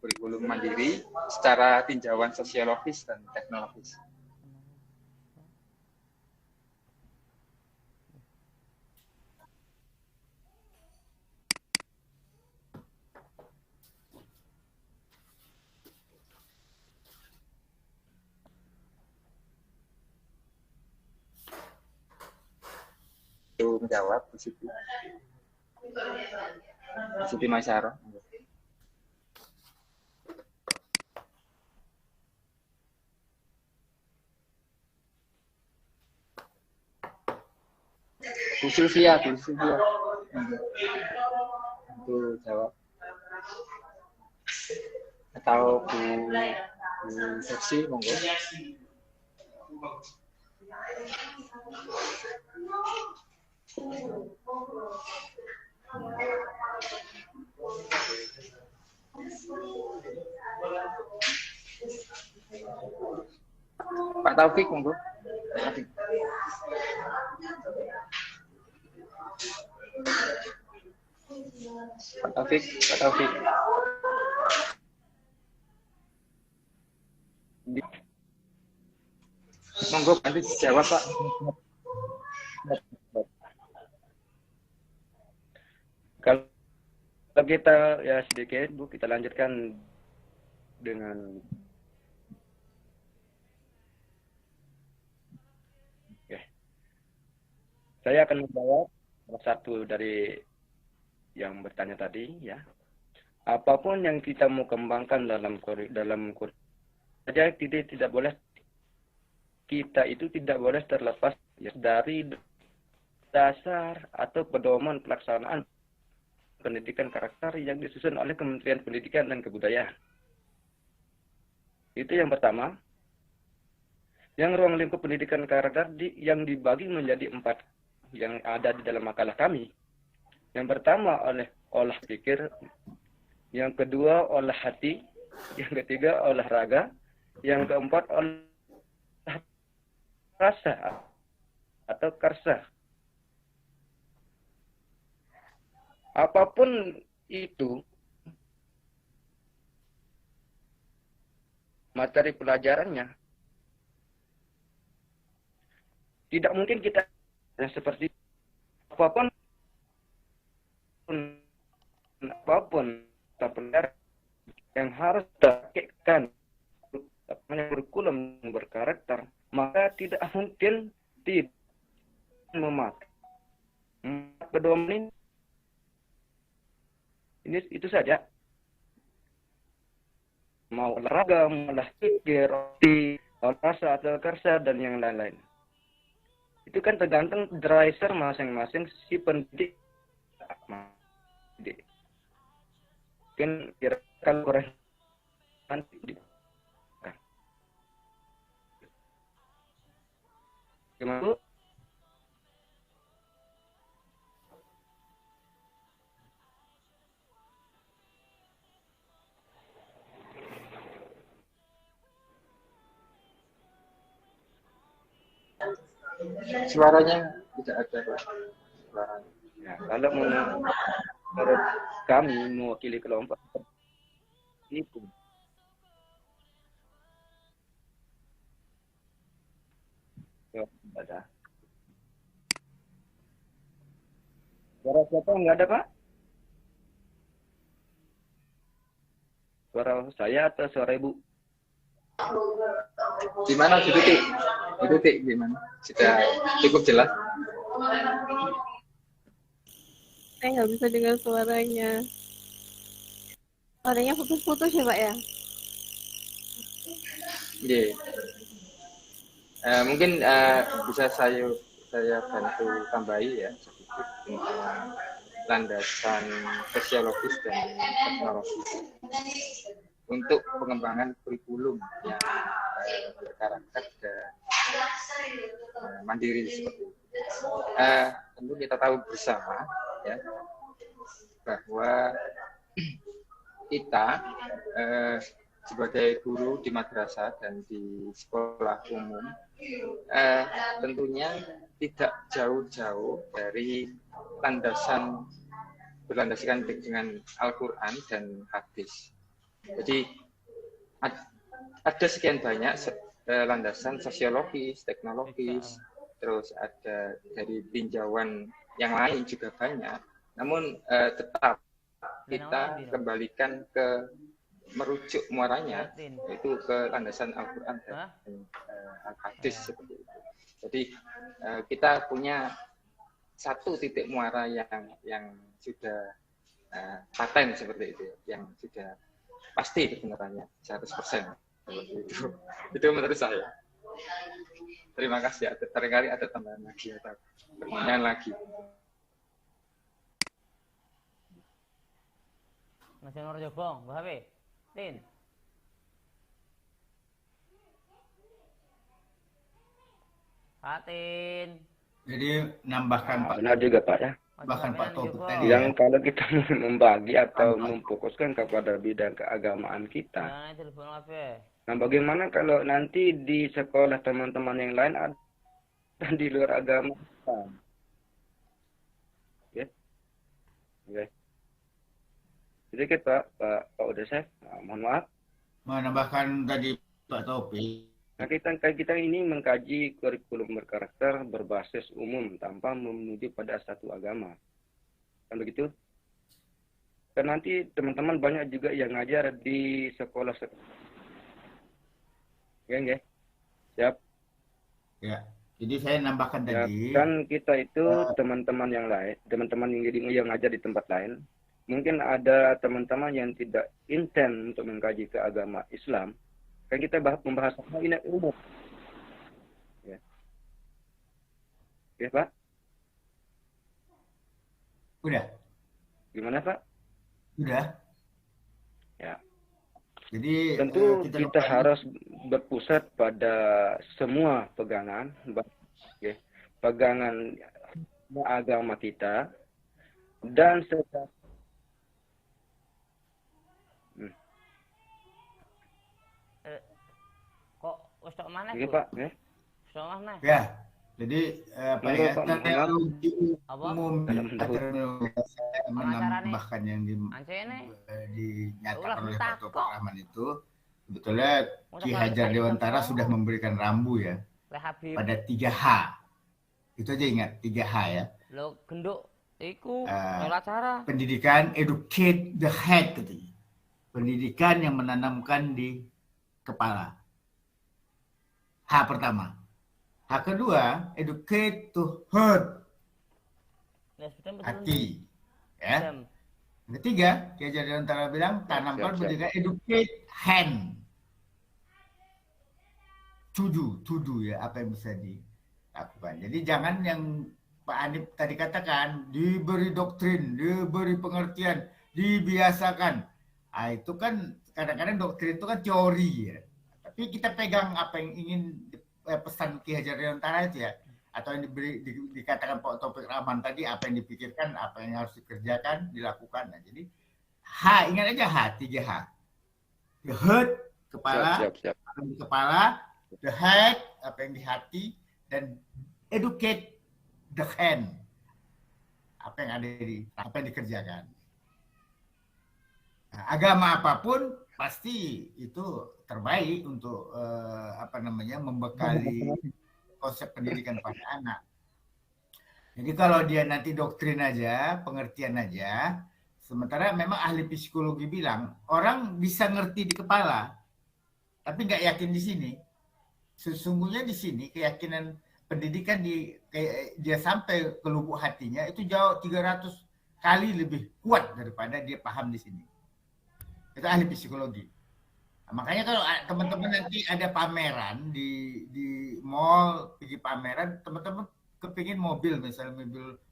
kurikulum mandiri secara tinjauan sosiologis dan teknologis. menjawab Bu Siti. Bu Siti Masyarah. Bu Sylvia. Itu jawab. Atau Bu Versi, monggo. Pak Taufik, monggo. Pak Taufik. Monggo nanti dijawab, Pak. Kalau kita ya sedikit Bu, kita lanjutkan dengan saya akan menjawab salah satu dari yang bertanya tadi ya. Apapun yang kita mau kembangkan dalam saja tidak boleh, kita itu tidak boleh terlepas ya, dari dasar atau pedoman pelaksanaan pendidikan karakter yang disusun oleh Kementerian Pendidikan dan Kebudayaan. Itu yang pertama. Yang ruang lingkup pendidikan karakter yang dibagi menjadi 4 yang ada di dalam makalah kami. Yang pertama olah pikir, yang kedua olah hati, yang ketiga olahraga, yang keempat olah rasa atau karsa. Apapun itu materi pelajarannya, tidak mungkin kita seperti apapun pelajaran yang harus dipraktikkan kurikulum berkarakter, maka tidak mungkin tidak memakai pedoman ini itu saja. Mau olahraga, mau pikir, rasa atau karsa dan yang lain-lain. Itu kan tergantung driver masing-masing si pendidik. Kan kalau kurang nanti gimana Bu? Suaranya tidak ada, Pak. Suaranya. Ya, kalau menurut kami mewakili kelompok itu ya, ada. Suara siapa nggak ada, Pak? Suara saya atau suara Ibu? Gimana Bu Titik gimana? Sudah cukup jelas? Saya nggak bisa dengar suaranya. Suaranya putus-putus ya Pak ya? Iya. Mungkin bisa saya bantu tambahi ya sedikit tentang landasan sosiologis dan teknologis untuk pengembangan kurikulum yang berkarakter dan mandiri seperti itu. Tentu kita tahu bersama ya bahwa kita sebagai guru di madrasah dan di sekolah umum tentunya tidak jauh-jauh dari berlandaskan dengan Al-Quran dan hadis. Jadi ada sekian banyak landasan sosiologis, teknologis, terus ada dari tinjauan yang lain juga banyak. Namun tetap kita kembalikan ke merujuk muaranya yaitu ke landasan Al-Quran dan Al-Hadis seperti itu. Jadi kita punya satu titik muara yang sudah paten seperti itu, yang sudah pasti kebenarannya 100%. Seperti itu. Itu menurut saya. Terima kasih. Barangkali ada tambahan lagi atau pertanyaan lagi. Mas Nur Jobong, Mbak Hafi, Tin. Fatin. Jadi nambahkan Pak. Benar juga Pak ya. Bahkan Pak Taufik tadi Yang ya. kalau kita membagi atau memfokuskan kepada bidang keagamaan kita. Nah, telepon Hafi. Nah, bagaimana kalau nanti di sekolah teman-teman yang lain ada di luar agama? Ya, oke. Jadi kita Pak Udesef, mohon maaf. Menambahkan tadi Pak Taufik. Nah, kita ini mengkaji kurikulum berkarakter berbasis umum tanpa menuju pada satu agama. Kan begitu? Dan nanti teman-teman banyak juga yang ngajar di sekolah. Ya. Siap. Ya. Jadi saya nambahkan Ya, tadi. kan kita itu teman-teman yang lain, teman-teman yang ngajar di tempat lain. Mungkin ada teman-teman yang tidak intent untuk mengkaji ke agama Islam. Kan kita membahas ini umum. Ya. Ya, Pak. Udah. Gimana, Pak? Udah. Ya. Jadi Tentu kita harus berpusat pada semua pegangan, ya, pegangan agama kita dan Kok wis tok maneh, Oke, Bu? Pak, ya. Wis tok maneh. Ya. Jadi apa Monggo, ya, Pak, terminologi Apa? umum saya menambahkan yang Ancene. dinyatakan oleh Pak Taufik Rahman itu sebetulnya Ki Hajar Dewantara sudah memberikan rambu ya pada 3H. Itu aja ingat 3H ya. Lo genduk iku nolak cara. Pendidikan, educate the head katanya. Pendidikan yang menanamkan di kepala. H pertama. H kedua, educate to heart. Hati. Ya. Yang ketiga, Ki Hajar Dewantara bilang tanamkan pendidikan educate hand. To do ya, apa yang bisa dilakukan. Jadi jangan yang Pak Anip tadi katakan, diberi doktrin, diberi pengertian, dibiasakan. Ah, itu kan kadang-kadang doktrin itu kan teori ya. Tapi kita pegang apa yang ingin pesan Ki Hajar Dewantara itu ya, atau yang dikatakan Pak Taufik Rahman tadi, apa yang dipikirkan, apa yang harus dikerjakan, dilakukan. Nah, jadi H, ingat aja H, 3H. The heart, kepala, siap. di kepala, the head, apa yang di hati, dan educate the hand, apa yang dikerjakan. Nah, agama apapun pasti itu terbaik untuk membekali konsep pendidikan pada anak. Jadi kalau dia nanti doktrin aja, pengertian aja, sementara memang ahli psikologi bilang orang bisa ngerti di kepala, tapi nggak yakin di sini. Sesungguhnya di sini keyakinan pendidikan dia sampai ke lubuk hatinya itu jauh 300 kali lebih kuat daripada dia paham di sini. Itu ahli psikologi. Nah, makanya kalau teman-teman nanti ada pameran di mall, pergi pameran, teman-teman kepingin mobil, misalnya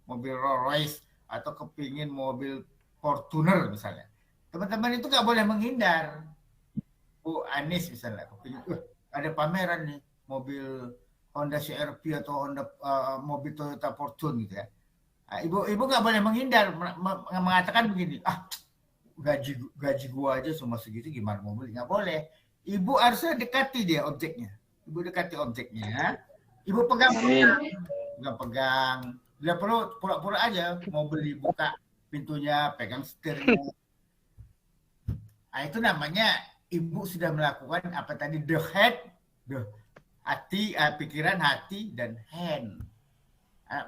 mobil Rolls Royce atau kepingin mobil Fortuner misalnya. Teman-teman itu nggak boleh menghindar. Bu Anis misalnya, kepingin, ada pameran nih, mobil Honda CR-V atau mobil Toyota Fortune gitu ya. Nah, ibu nggak boleh menghindar, mengatakan begini, gaji gua aja cuma segitu, gimana mau beli? Nggak boleh. Ibu harusnya dekati dia objeknya. Ibu dekati objeknya. Ibu pegang. Dia perlu pura-pura aja mau beli, buka pintunya, pegang setirnya. Nah, itu namanya ibu sudah melakukan apa tadi, the head, the hati, pikiran, hati, dan hand.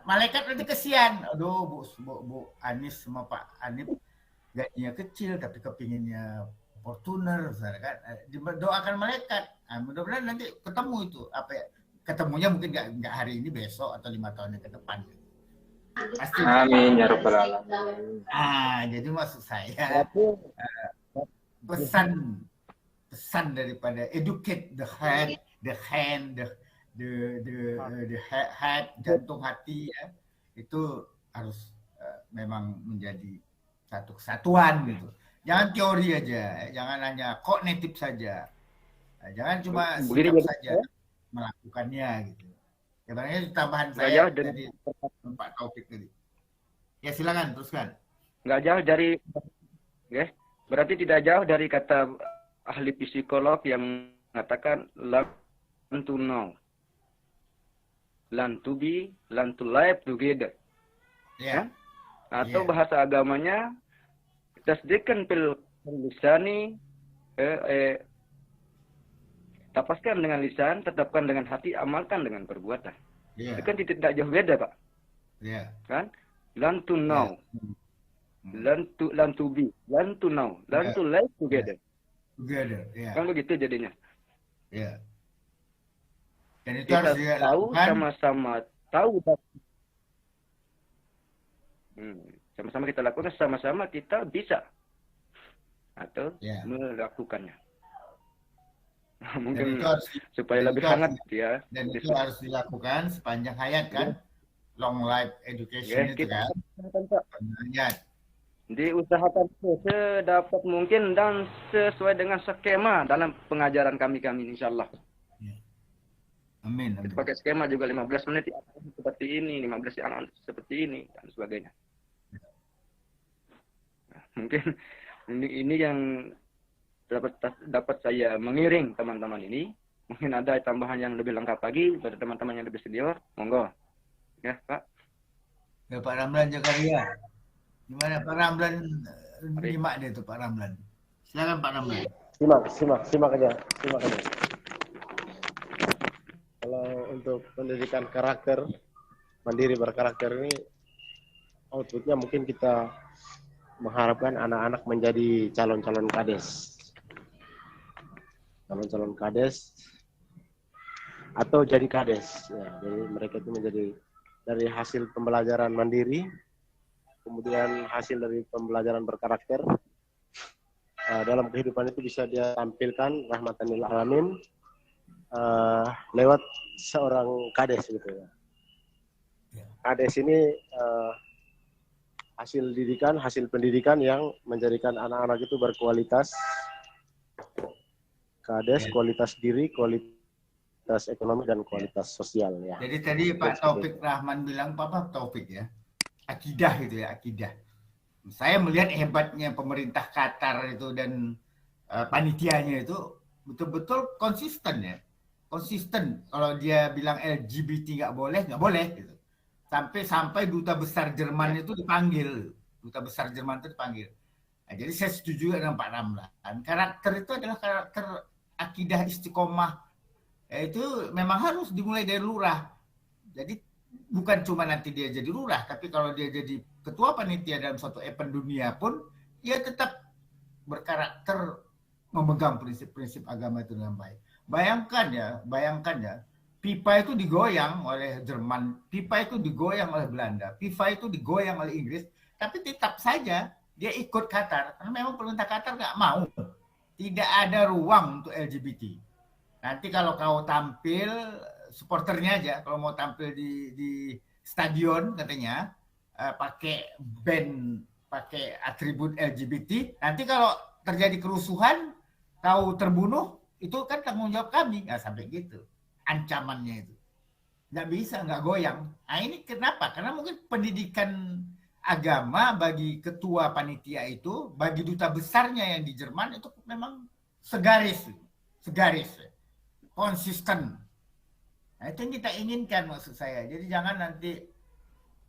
Malaikat nanti kesian. Aduh, Bu Anis sama Pak Anip gajinya kecil tapi kepinginnya Fortuner, misalnya kan. Doakan malaikat. Nah, mudah-mudahan nanti ketemu itu. Ketemunya mungkin nggak hari ini, besok atau 5 tahun ke depan. Pasti. Amin ya rabbal alamin. Jadi maksud saya pesan daripada educate the head, the hand, the head, jantung hati ya, itu harus memang menjadi satu kesatuan gitu. Jangan teori aja, jangan hanya kognitif saja, jangan cuma sikap saja melakukannya gitu. Sebenarnya tambahan saya dari Pak Taufik tadi. Ya silakan teruskan. Nggak jauh dari, berarti tidak jauh dari kata ahli psikolog yang mengatakan learn to know, learn to be, learn to live together. Ya. Atau bahasa agamanya tasdiqan fil lisani, tapaskan dengan lisan, tetapkan dengan hati, amalkan dengan perbuatan. Itu kan tidak jauh beda, Pak. Kan? Learn to know, learn to be, learn to know, learn to live together. Kan begitu jadinya. Dan itu kita harus tahu sama-sama tahu. Sama-sama kita lakukan, sama-sama kita bisa atau melakukannya. Mungkin supaya lebih hangat ya. Dan itu harus dilakukan sepanjang hayat kan. Long life education itu kan. Diusahakan sedapat mungkin dan sesuai dengan skema dalam pengajaran kami insyaallah. Amin. Kita pakai skema juga 15 menit seperti ini, 15 anak seperti ini dan sebagainya. Nah, mungkin ini yang dapat saya mengiring teman-teman ini. Mungkin ada tambahan yang lebih lengkap lagi pada teman-teman yang lebih senior, monggo. Ya, Pak. Ya, Pak Ramlan Jakaria. Gimana Pak Ramlan nyimak dia tuh Pak Ramlan. Silakan Pak Ramlan. Simak aja. Kalau untuk pendidikan karakter, mandiri berkarakter ini outputnya mungkin kita mengharapkan anak-anak menjadi calon-calon kades. Calon-calon kades atau jadi kades. Ya, jadi mereka itu menjadi dari hasil pembelajaran mandiri, kemudian hasil dari pembelajaran berkarakter, dalam kehidupan itu bisa dia tampilkan rahmatan lil alamin lewat seorang kades gitu ya. Kades ini hasil pendidikan yang menjadikan anak-anak itu berkualitas. Kades, kualitas diri, kualitas ekonomi dan kualitas sosial ya. Jadi tadi Pak Taufik Rahman bilang, Pak Taufik ya, akidah gitu ya, akidah. Saya melihat hebatnya pemerintah Qatar itu dan panitianya itu betul-betul konsisten ya. Konsisten kalau dia bilang LGBT nggak boleh gitu. Sampai duta besar Jerman itu dipanggil. Duta besar Jerman itu dipanggil. Nah, jadi saya setuju dengan Pak Ramlan. Karakter itu adalah karakter akidah istiqomah. Itu memang harus dimulai dari lurah. Jadi bukan cuma nanti dia jadi lurah, tapi kalau dia jadi ketua panitia dalam suatu event dunia pun, dia tetap berkarakter memegang prinsip-prinsip agama itu dengan baik. Bayangkan ya, FIFA itu digoyang oleh Jerman, FIFA itu digoyang oleh Belanda, FIFA itu digoyang oleh Inggris, tapi tetap saja dia ikut Qatar, karena memang pemerintah Qatar nggak mau. Tidak ada ruang untuk LGBT. Nanti kalau kau tampil, supporternya aja, kalau mau tampil di stadion katanya, pakai band, pakai atribut LGBT, nanti kalau terjadi kerusuhan, kau terbunuh, itu kan tanggung jawab kami. Nggak sampai gitu. Ancamannya itu. Nggak bisa, nggak goyang. Nah ini kenapa? Karena mungkin pendidikan agama bagi ketua panitia itu, bagi duta besarnya yang di Jerman itu memang segaris, konsisten. Nah itu yang kita inginkan maksud saya. Jadi jangan nanti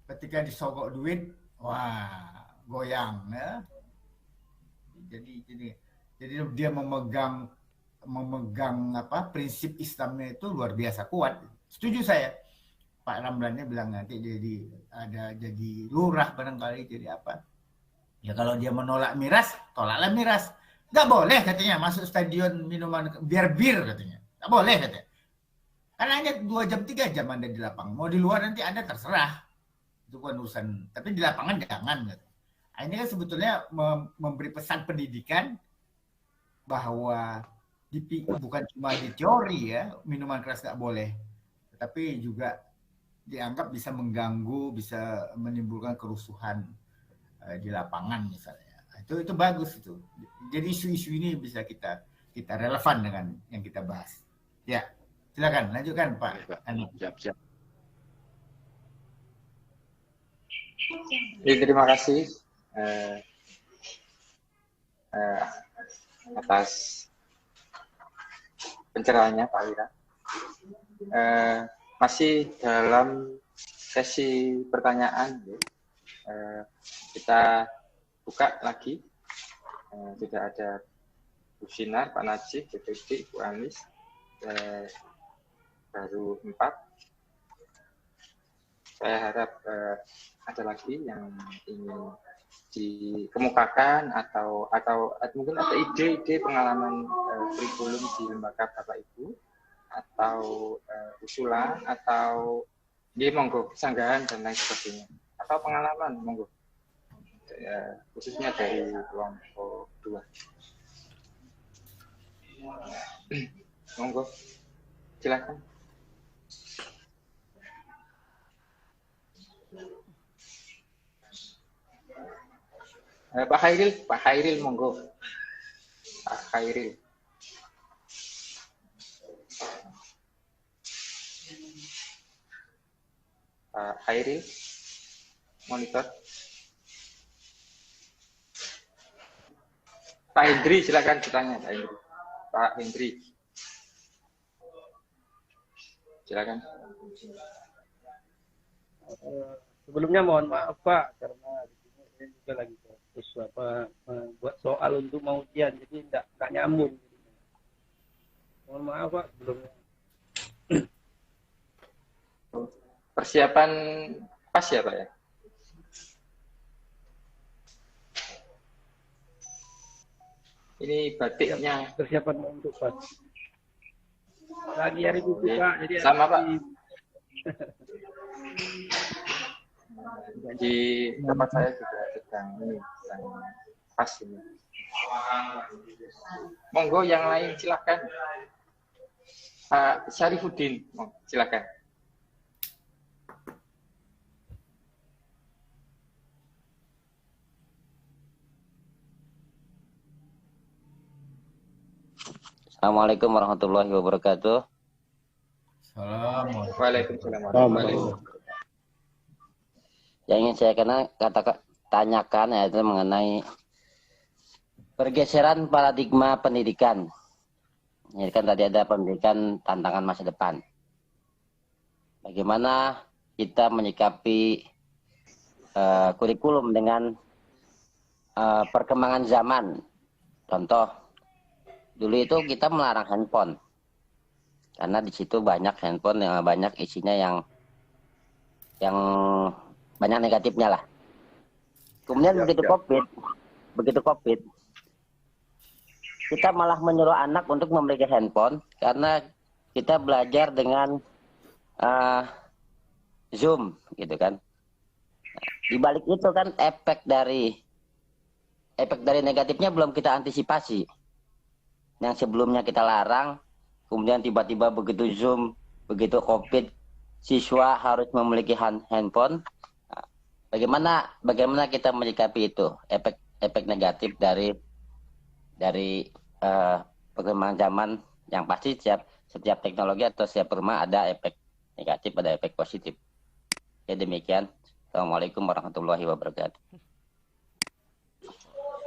ketika disogok duit, wah goyang ya. Jadi dia memegang prinsip Islamnya itu luar biasa kuat. Setuju saya. Pak Ramlannya bilang nanti jadi lurah barangkali, jadi apa? Ya kalau dia menolak miras, tolaklah miras. Nggak boleh katanya masuk stadion minuman biar bir katanya. Nggak boleh katanya. Karena hanya 2 jam 3 jam Anda di lapangan. Mau di luar nanti Anda terserah. itu kan urusan. Tapi di lapangan jangan. Gitu. Nah, ini kan sebetulnya memberi pesan pendidikan bahwa bukan cuma di teori ya minuman keras nggak boleh, tetapi juga dianggap bisa mengganggu, bisa menimbulkan kerusuhan di lapangan misalnya. Itu bagus itu. Jadi isu-isu ini bisa kita relevan dengan yang kita bahas. Ya, silakan lanjutkan Pak Ani. Siap. Terima kasih atas pencerahannya Pak Wira. Masih dalam sesi pertanyaan, kita buka lagi. Tidak ada Bu Sinar, Pak Najib, DPD, Bu Anis, baru 4. Saya harap ada lagi yang ingin dikemukakan atau mungkin ada ide-ide pengalaman kurikulum di lembaga Bapak Ibu atau usulan atau monggo sanggahan dan lain sebagainya atau pengalaman monggo khususnya dari kelompok 2. Monggo silakan. Pak Khairil monggo. Pak Khairil. Pak Khairil, monitor. Pak Hendri, silakan bertanya, Pak Hendri. Pak Hendri, silakan. Sebelumnya mohon maaf Pak, karena di sini saya juga lagi fokus buat soal untuk mau ujian, jadi nggak nyambung. Mohon maaf Pak sebelumnya. Persiapan pas ya Pak ya? Ini batiknya. Persiapan untuk pas. Lagi hari buku Pak, jadi sama Pak. Di tempat saya juga sedang pas ini. Monggo yang lain silakan. Pak Syarifuddin, silakan. Assalamualaikum warahmatullahi wabarakatuh. Waalaikumsalam. Yang ingin saya tanyakan yaitu mengenai pergeseran paradigma pendidikan. Ini kan tadi ada pendidikan tantangan masa depan. Bagaimana kita menyikapi kurikulum dengan perkembangan zaman. Contoh, dulu itu kita melarang handphone karena di situ banyak handphone yang banyak isinya yang banyak negatifnya lah. Kemudian begitu COVID, kita malah menyuruh anak untuk memiliki handphone karena kita belajar dengan Zoom, gitu kan. Di balik itu kan efek dari negatifnya belum kita antisipasi. Yang sebelumnya kita larang, kemudian tiba-tiba begitu Zoom, begitu COVID, siswa harus memiliki handphone. Bagaimana kita menyikapi itu, efek negatif dari perkembangan zaman yang pasti setiap teknologi atau setiap rumah ada efek negatif, ada efek positif. Ya demikian. Assalamualaikum warahmatullahi wabarakatuh.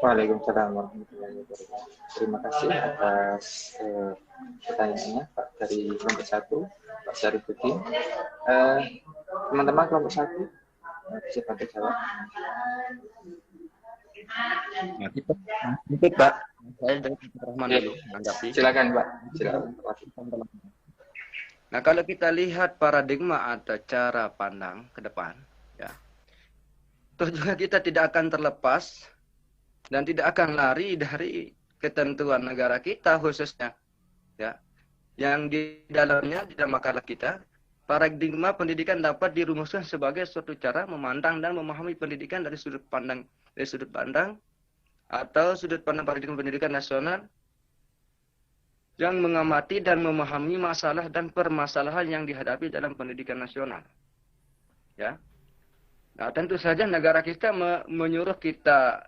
Waalaikumsalam warahmatullahi wabarakatuh. Terima kasih atas pertanyaannya Pak dari kelompok 1, Pak Syarifuddin. Teman-teman kelompok 1 bisa bantu jawab. Mungkin Pak, saya dari Rahman dulu menanggapi. Silakan Pak. Silakan. Nah, kalau kita lihat paradigma atau cara pandang ke depan, ya, terus juga kita tidak akan terlepas dan tidak akan lari dari ketentuan negara kita khususnya, ya, yang di dalamnya di dalam makalah kita paradigma pendidikan dapat dirumuskan sebagai suatu cara memandang dan memahami pendidikan dari sudut pandang atau sudut pandang paradigma pendidikan nasional yang mengamati dan memahami masalah dan permasalahan yang dihadapi dalam pendidikan nasional. Ya. Nah, tentu saja negara kita menyuruh kita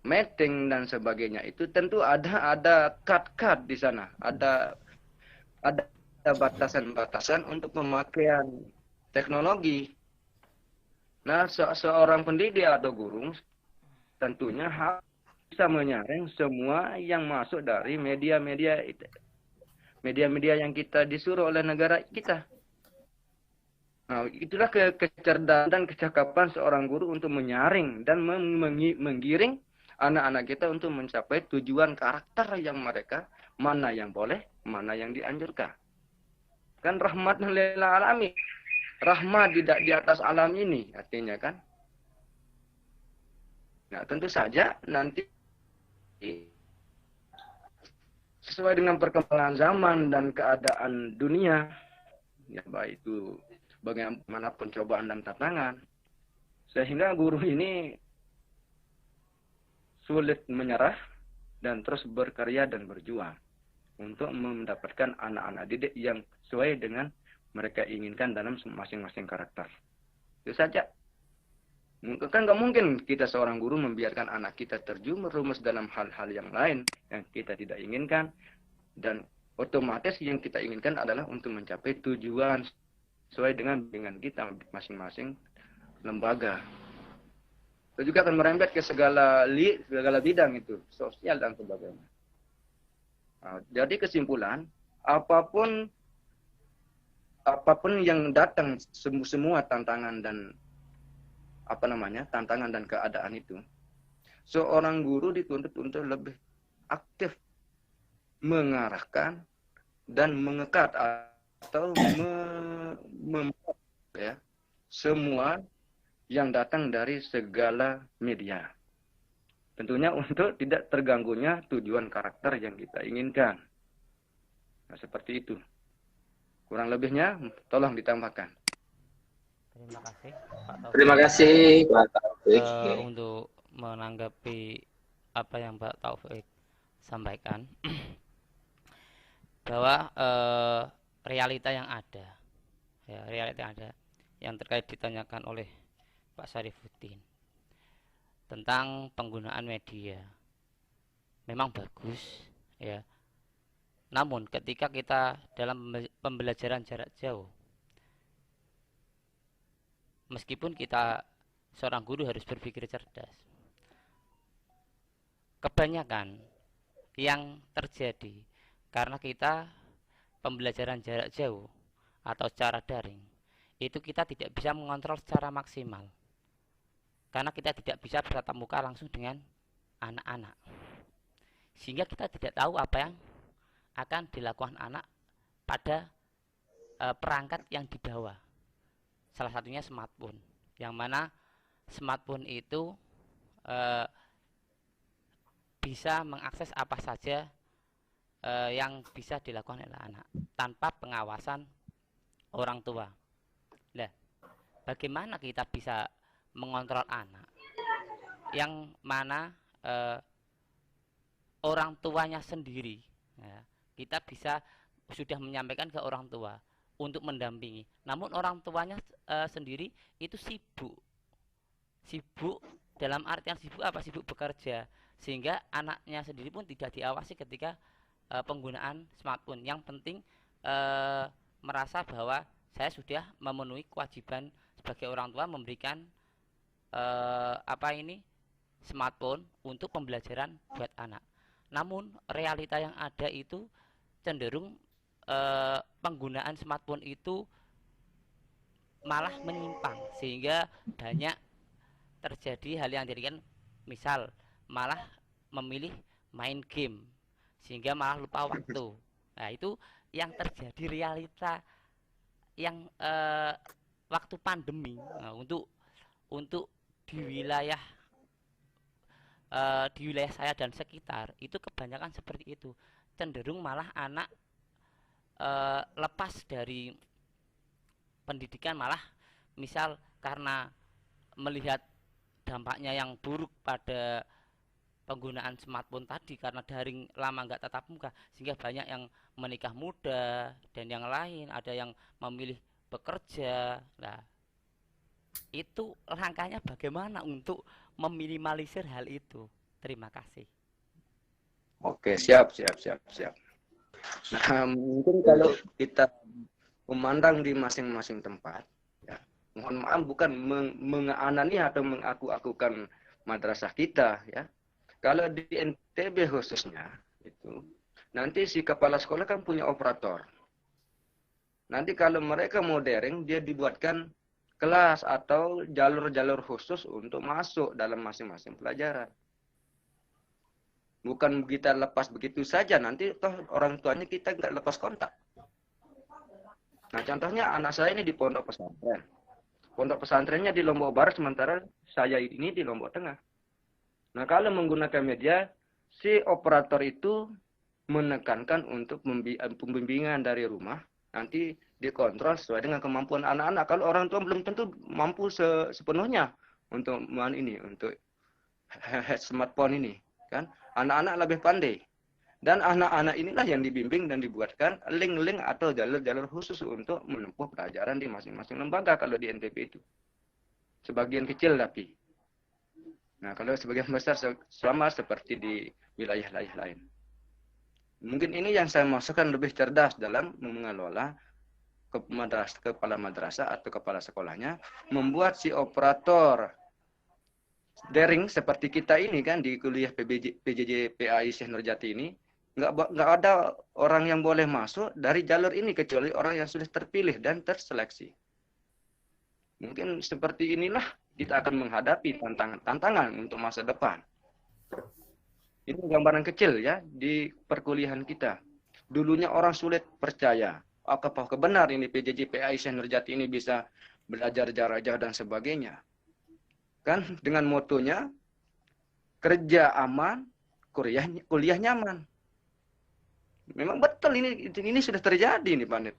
meeting dan sebagainya itu tentu ada cut di sana, ada batasan-batasan untuk pemakaian teknologi. Nah, seorang pendidik atau guru tentunya harus bisa menyaring semua yang masuk dari media-media yang kita disuruh oleh negara kita. Nah, itulah kecerdasan dan kecakapan seorang guru untuk menyaring dan menggiring anak-anak kita untuk mencapai tujuan karakter yang mereka, mana yang boleh, mana yang dianjurkan. Kan rahmatan lil alamin. Rahmat di atas alam ini artinya kan. Nah, tentu saja nanti sesuai dengan perkembangan zaman dan keadaan dunia, ya baik itu bagaimana pencobaan dan tantangan, sehingga guru ini sulit menyerah dan terus berkarya dan berjuang untuk mendapatkan anak-anak didik yang sesuai dengan mereka inginkan dalam masing-masing karakter. Itu saja. Kan nggak mungkin kita seorang guru membiarkan anak kita terjerumus dalam hal-hal yang lain yang kita tidak inginkan, dan otomatis yang kita inginkan adalah untuk mencapai tujuan sesuai dengan kita masing-masing lembaga. Itu juga akan merembet ke segala bidang itu, sosial dan sebagainya. Nah, jadi kesimpulan, apapun yang datang, semua tantangan dan tantangan dan keadaan itu, seorang guru dituntut untuk lebih aktif mengarahkan dan mengekat atau ya, semua yang datang dari segala media. Tentunya untuk tidak terganggunya tujuan karakter yang kita inginkan. Nah, seperti itu. Kurang lebihnya tolong ditambahkan. Terima kasih Pak Taufik. Terima kasih Pak Taufik. Untuk menanggapi apa yang Pak Taufik sampaikan, bahwa realita yang ada, ya, realita yang ada yang terkait ditanyakan oleh Pak Syarifuddin tentang penggunaan media memang bagus, ya. Namun ketika kita dalam pembelajaran jarak jauh, meskipun kita seorang guru harus berpikir cerdas, kebanyakan yang terjadi karena kita pembelajaran jarak jauh atau secara daring, itu kita tidak bisa mengontrol secara maksimal. Karena kita tidak bisa bertatap muka langsung dengan anak-anak. Sehingga kita tidak tahu apa yang akan dilakukan anak pada perangkat yang dibawa. Salah satunya smartphone, yang mana smartphone itu bisa mengakses apa saja yang bisa dilakukan oleh anak tanpa pengawasan orang tua. Nah, bagaimana kita bisa mengontrol anak yang mana orang tuanya sendiri, ya, kita bisa sudah menyampaikan ke orang tua untuk mendampingi, namun orang tuanya sendiri itu sibuk dalam artian sibuk apa, sibuk bekerja, sehingga anaknya sendiri pun tidak diawasi ketika penggunaan smartphone. Yang penting merasa bahwa saya sudah memenuhi kewajiban sebagai orang tua memberikan smartphone untuk pembelajaran buat anak. Namun realita yang ada itu cenderung penggunaan smartphone itu malah menyimpang, sehingga banyak terjadi hal yang jadikan, misal malah memilih main game sehingga malah lupa waktu. Nah, itu yang terjadi realita yang waktu pandemi. Nah, untuk di wilayah saya dan sekitar itu kebanyakan seperti itu, cenderung malah anak lepas dari pendidikan malah misal karena melihat dampaknya yang buruk pada penggunaan smartphone tadi karena daring lama nggak tatap muka, sehingga banyak yang menikah muda dan yang lain, ada yang memilih bekerja. Nah, itu langkahnya bagaimana untuk meminimalisir hal itu? Terima kasih. Oke, siap. Nah, mungkin kalau kita memandang di masing-masing tempat, ya, mohon maaf bukan menganani atau mengaku-akukan madrasah kita, ya. Kalau di NTB khususnya itu, nanti si kepala sekolah kan punya operator. Nanti kalau mereka mau daring, dia dibuatkan kelas atau jalur-jalur khusus untuk masuk dalam masing-masing pelajaran. Bukan kita lepas begitu saja, nanti toh orang tuanya kita nggak lepas kontak. Nah, contohnya anak saya ini di pondok pesantren. Pondok pesantrennya di Lombok Barat, sementara saya ini di Lombok Tengah. Nah, kalau menggunakan media, si operator itu menekankan untuk pembimbingan dari rumah, nanti dikontrol sesuai dengan kemampuan anak-anak. Kalau orang tua belum tentu mampu sepenuhnya untuk untuk smartphone ini, kan? Anak-anak lebih pandai. Dan anak-anak inilah yang dibimbing dan dibuatkan link-link atau jalur-jalur khusus untuk menempuh pelajaran di masing-masing lembaga kalau di NTB itu. Sebagian kecil tapi. Nah, kalau sebagian besar sama seperti di wilayah-wilayah lain. Mungkin ini yang saya masukkan lebih cerdas dalam mengelola kepala madrasah atau kepala sekolahnya, membuat si operator daring seperti kita ini kan di kuliah PJJ PAI Syekh Nurjati ini, nggak ada orang yang boleh masuk dari jalur ini kecuali orang yang sudah terpilih dan terseleksi. Mungkin seperti inilah kita akan menghadapi tantangan untuk masa depan. Ini gambaran kecil ya di perkuliahan kita. Dulunya orang sulit percaya. Apakah benar ini PJJ PAI Syekh Nurjati ini bisa belajar jarak jauh dan sebagainya. Kan dengan motonya kerja aman, kuliah nyaman. Memang betul ini sudah terjadi nih Pak Nid.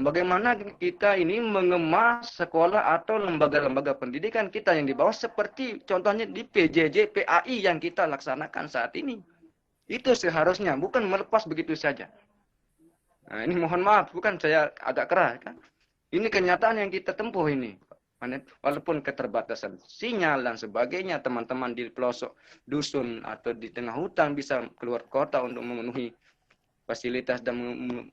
Bagaimana kita ini mengemas sekolah atau lembaga-lembaga pendidikan kita yang di bawah seperti contohnya di PJJ PAI yang kita laksanakan saat ini. Itu seharusnya, bukan melepas begitu saja. Nah, ini mohon maaf, bukan saya agak keras kan. Ini kenyataan yang kita tempuh ini. Walaupun keterbatasan sinyal dan sebagainya, teman-teman di pelosok dusun atau di tengah hutan bisa keluar kota untuk memenuhi fasilitas dan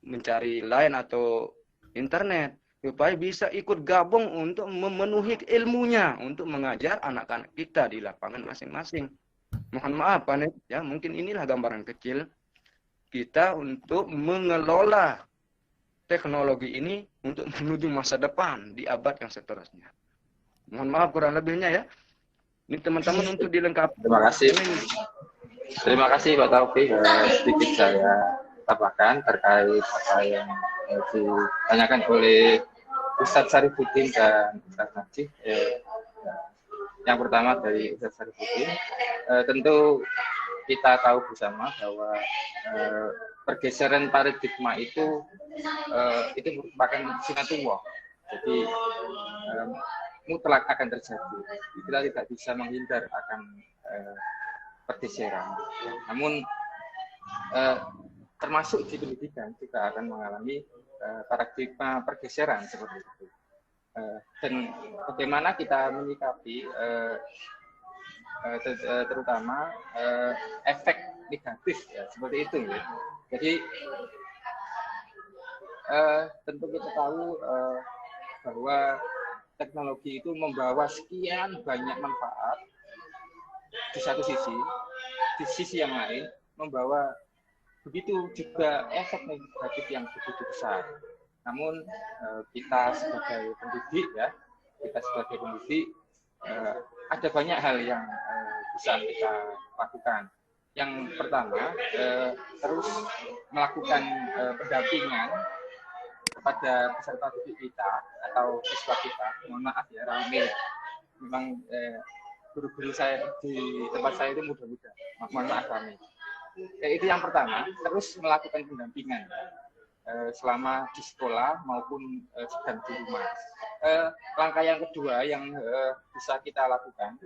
mencari line atau internet, supaya bisa ikut gabung untuk memenuhi ilmunya untuk mengajar anak-anak kita di lapangan masing-masing. Mohon maaf Pak Nid, ya mungkin inilah gambaran kecil kita untuk mengelola teknologi ini untuk menuju masa depan di abad yang seterusnya. Mohon maaf kurang lebihnya ya. Ini teman-teman untuk dilengkapi. Terima kasih. Terima kasih Pak Taufik. Sedikit saya tambahkan terkait apa yang ditanyakan oleh Ustadz Syarifuddin dan Ustadz Najib. Yang pertama dari Ustadz Syarifuddin, tentu kita tahu bersama bahwa pergeseran paradigma itu merupakan sunatullah. Jadi mutlak akan terjadi. Kita tidak bisa menghindar akan pergeseran. Namun termasuk di pendidikan juga akan mengalami paradigma pergeseran seperti itu. Dan bagaimana kita menyikapi terutama efek negatif ya, seperti itu ya. Jadi tentu kita tahu bahwa teknologi itu membawa sekian banyak manfaat di satu sisi, di sisi yang lain membawa begitu juga efek negatif yang begitu besar. Namun kita sebagai pendidik ya, ada banyak hal yang bisa kita lakukan. Yang pertama, terus melakukan pendampingan kepada peserta didik kita atau siswa kita. Mohon maaf ya, ramai. Memang guru-guru saya di tempat saya itu muda-muda. Mohon maaf kami. Itu yang pertama, terus melakukan pendampingan. selama di sekolah maupun sedang di rumah. Langkah yang kedua yang bisa kita lakukan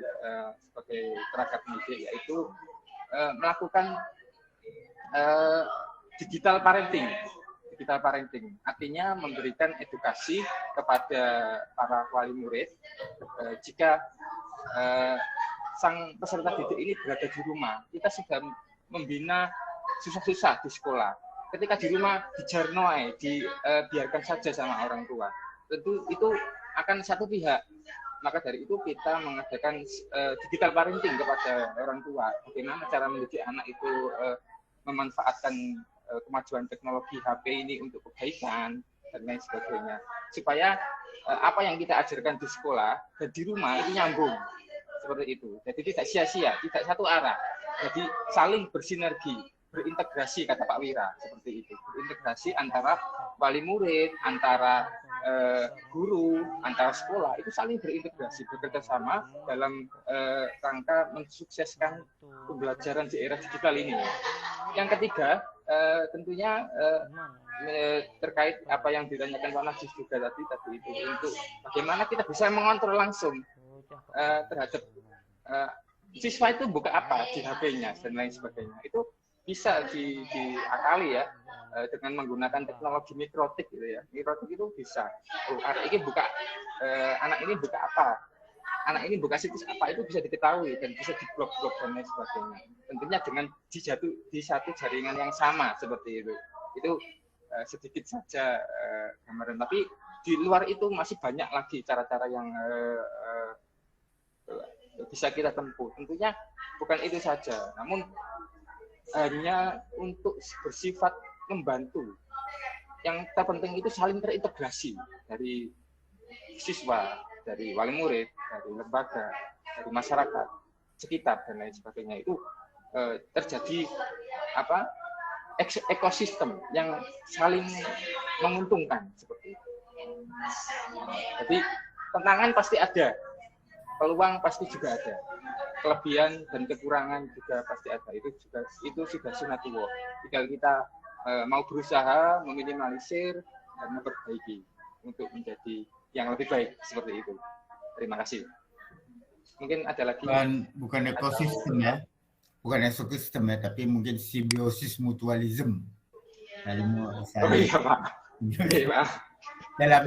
sebagai tenaga pendidik yaitu melakukan digital parenting. Digital parenting artinya memberikan edukasi kepada para wali murid jika sang peserta didik ini berada di rumah. Kita sudah membina susah-susah di sekolah. Ketika di rumah dijarnoai, dibiarkan saja sama orang tua. Tentu itu akan satu pihak. Maka dari itu kita mengadakan digital parenting kepada orang tua. Bagaimana cara mendidik anak itu memanfaatkan kemajuan teknologi HP ini untuk kebaikan dan lain sebagainya. Supaya apa yang kita ajarkan di sekolah dan di rumah itu nyambung. Seperti itu. Jadi tidak sia-sia, tidak satu arah. Jadi saling bersinergi, berintegrasi kata Pak Wira, seperti itu. Berintegrasi antara wali murid, antara guru, antara sekolah, itu saling berintegrasi, bekerja sama dalam rangka mensukseskan pembelajaran di era digital ini. Yang ketiga, tentunya terkait apa yang ditanyakan Pak Najis juga tadi itu, untuk bagaimana kita bisa mengontrol langsung terhadap siswa itu buka apa di HP-nya dan lain sebagainya. Itu bisa diakali ya dengan menggunakan teknologi mikrotik gitu ya. Mikrotik itu bisa. Anak ini buka anak ini buka situs apa, itu bisa diketahui dan bisa diblok-blok dan lain sebagainya. Tentunya dengan di satu jaringan yang sama seperti itu. Itu sedikit saja gambaran. Tapi di luar itu masih banyak lagi cara-cara yang bisa kita tempuh. Tentunya bukan itu saja, namun hanya untuk bersifat membantu. Yang terpenting itu saling terintegrasi dari siswa, dari wali murid, dari lembaga, dari masyarakat sekitar dan lain sebagainya. Itu terjadi ekosistem yang saling menguntungkan seperti itu. Jadi tantangan pasti ada, peluang pasti juga ada, kelebihan dan kekurangan juga pasti ada. Itu sudah sunatullah. Tinggal kita mau berusaha meminimalisir dan memperbaiki untuk menjadi yang lebih baik seperti itu. Terima kasih. Mungkin ada lagi. Bukan ekosistem ya, bukan ekosistem ya, tapi mungkin simbiosis mutualism. Iya Pak. Iya Pak. Dalam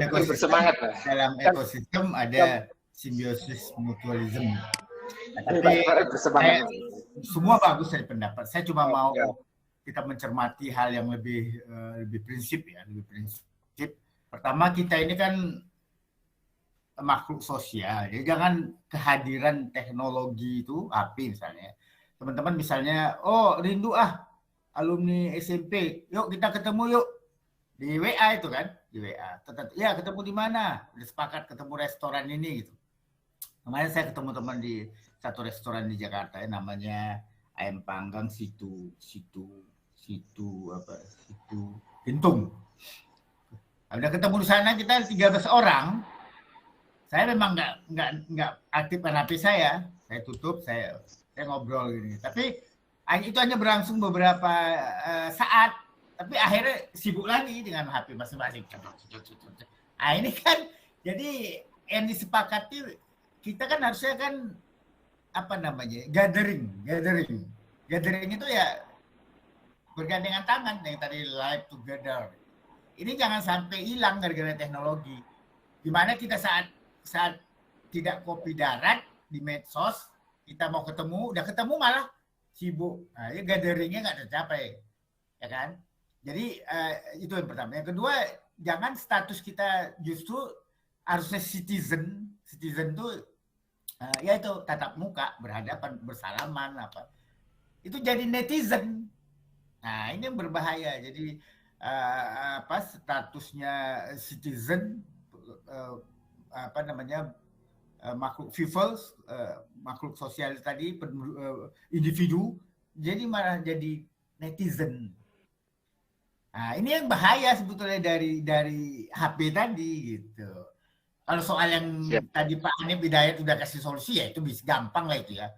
ekosistem ada simbiosis mutualism. Nah, tapi semua bagus dari pendapat. Saya cuma mau kita mencermati hal yang lebih prinsip ya, lebih prinsip. Pertama, kita ini kan makhluk sosial. Jadi jangan kehadiran teknologi itu, HP misalnya. Teman-teman misalnya, oh rindu alumni SMP, yuk kita ketemu yuk. Di WA itu kan, di WA. Ya ketemu di mana? Udah sepakat ketemu restoran ini gitu. Kemarin saya ketemu teman di satu restoran di Jakarta ya, namanya Ayam Panggang Situ Pintung. Udah ketemu di sana kita 13 orang. Saya memang nggak aktifkan HP saya tutup, saya ngobrol gini. Tapi itu hanya berlangsung beberapa saat. Tapi akhirnya sibuk lagi dengan HP masing-masing. Nah ini kan, jadi yang disepakati kita kan harusnya kan gathering itu ya bergandengan tangan yang tadi live together. Ini jangan sampai hilang gara-gara teknologi. Dimana kita saat tidak kopi darat di medsos, kita mau ketemu, udah ketemu malah sibuk. Nah, ya gatheringnya nggak tercapai, ya kan? Jadi itu yang pertama. Yang kedua, jangan status kita justru harusnya citizen itu ya itu tatap muka, berhadapan, bersalaman apa. Itu jadi netizen. Nah, ini yang berbahaya. Jadi statusnya citizen makhluk vivals, makhluk sosial tadi, individu, jadi malah jadi netizen. Nah, ini yang bahaya sebetulnya dari HP tadi gitu. Kalau soal yang tadi Pak Hanif Hidayat sudah kasih solusi ya itu bisa gampang lah itu ya.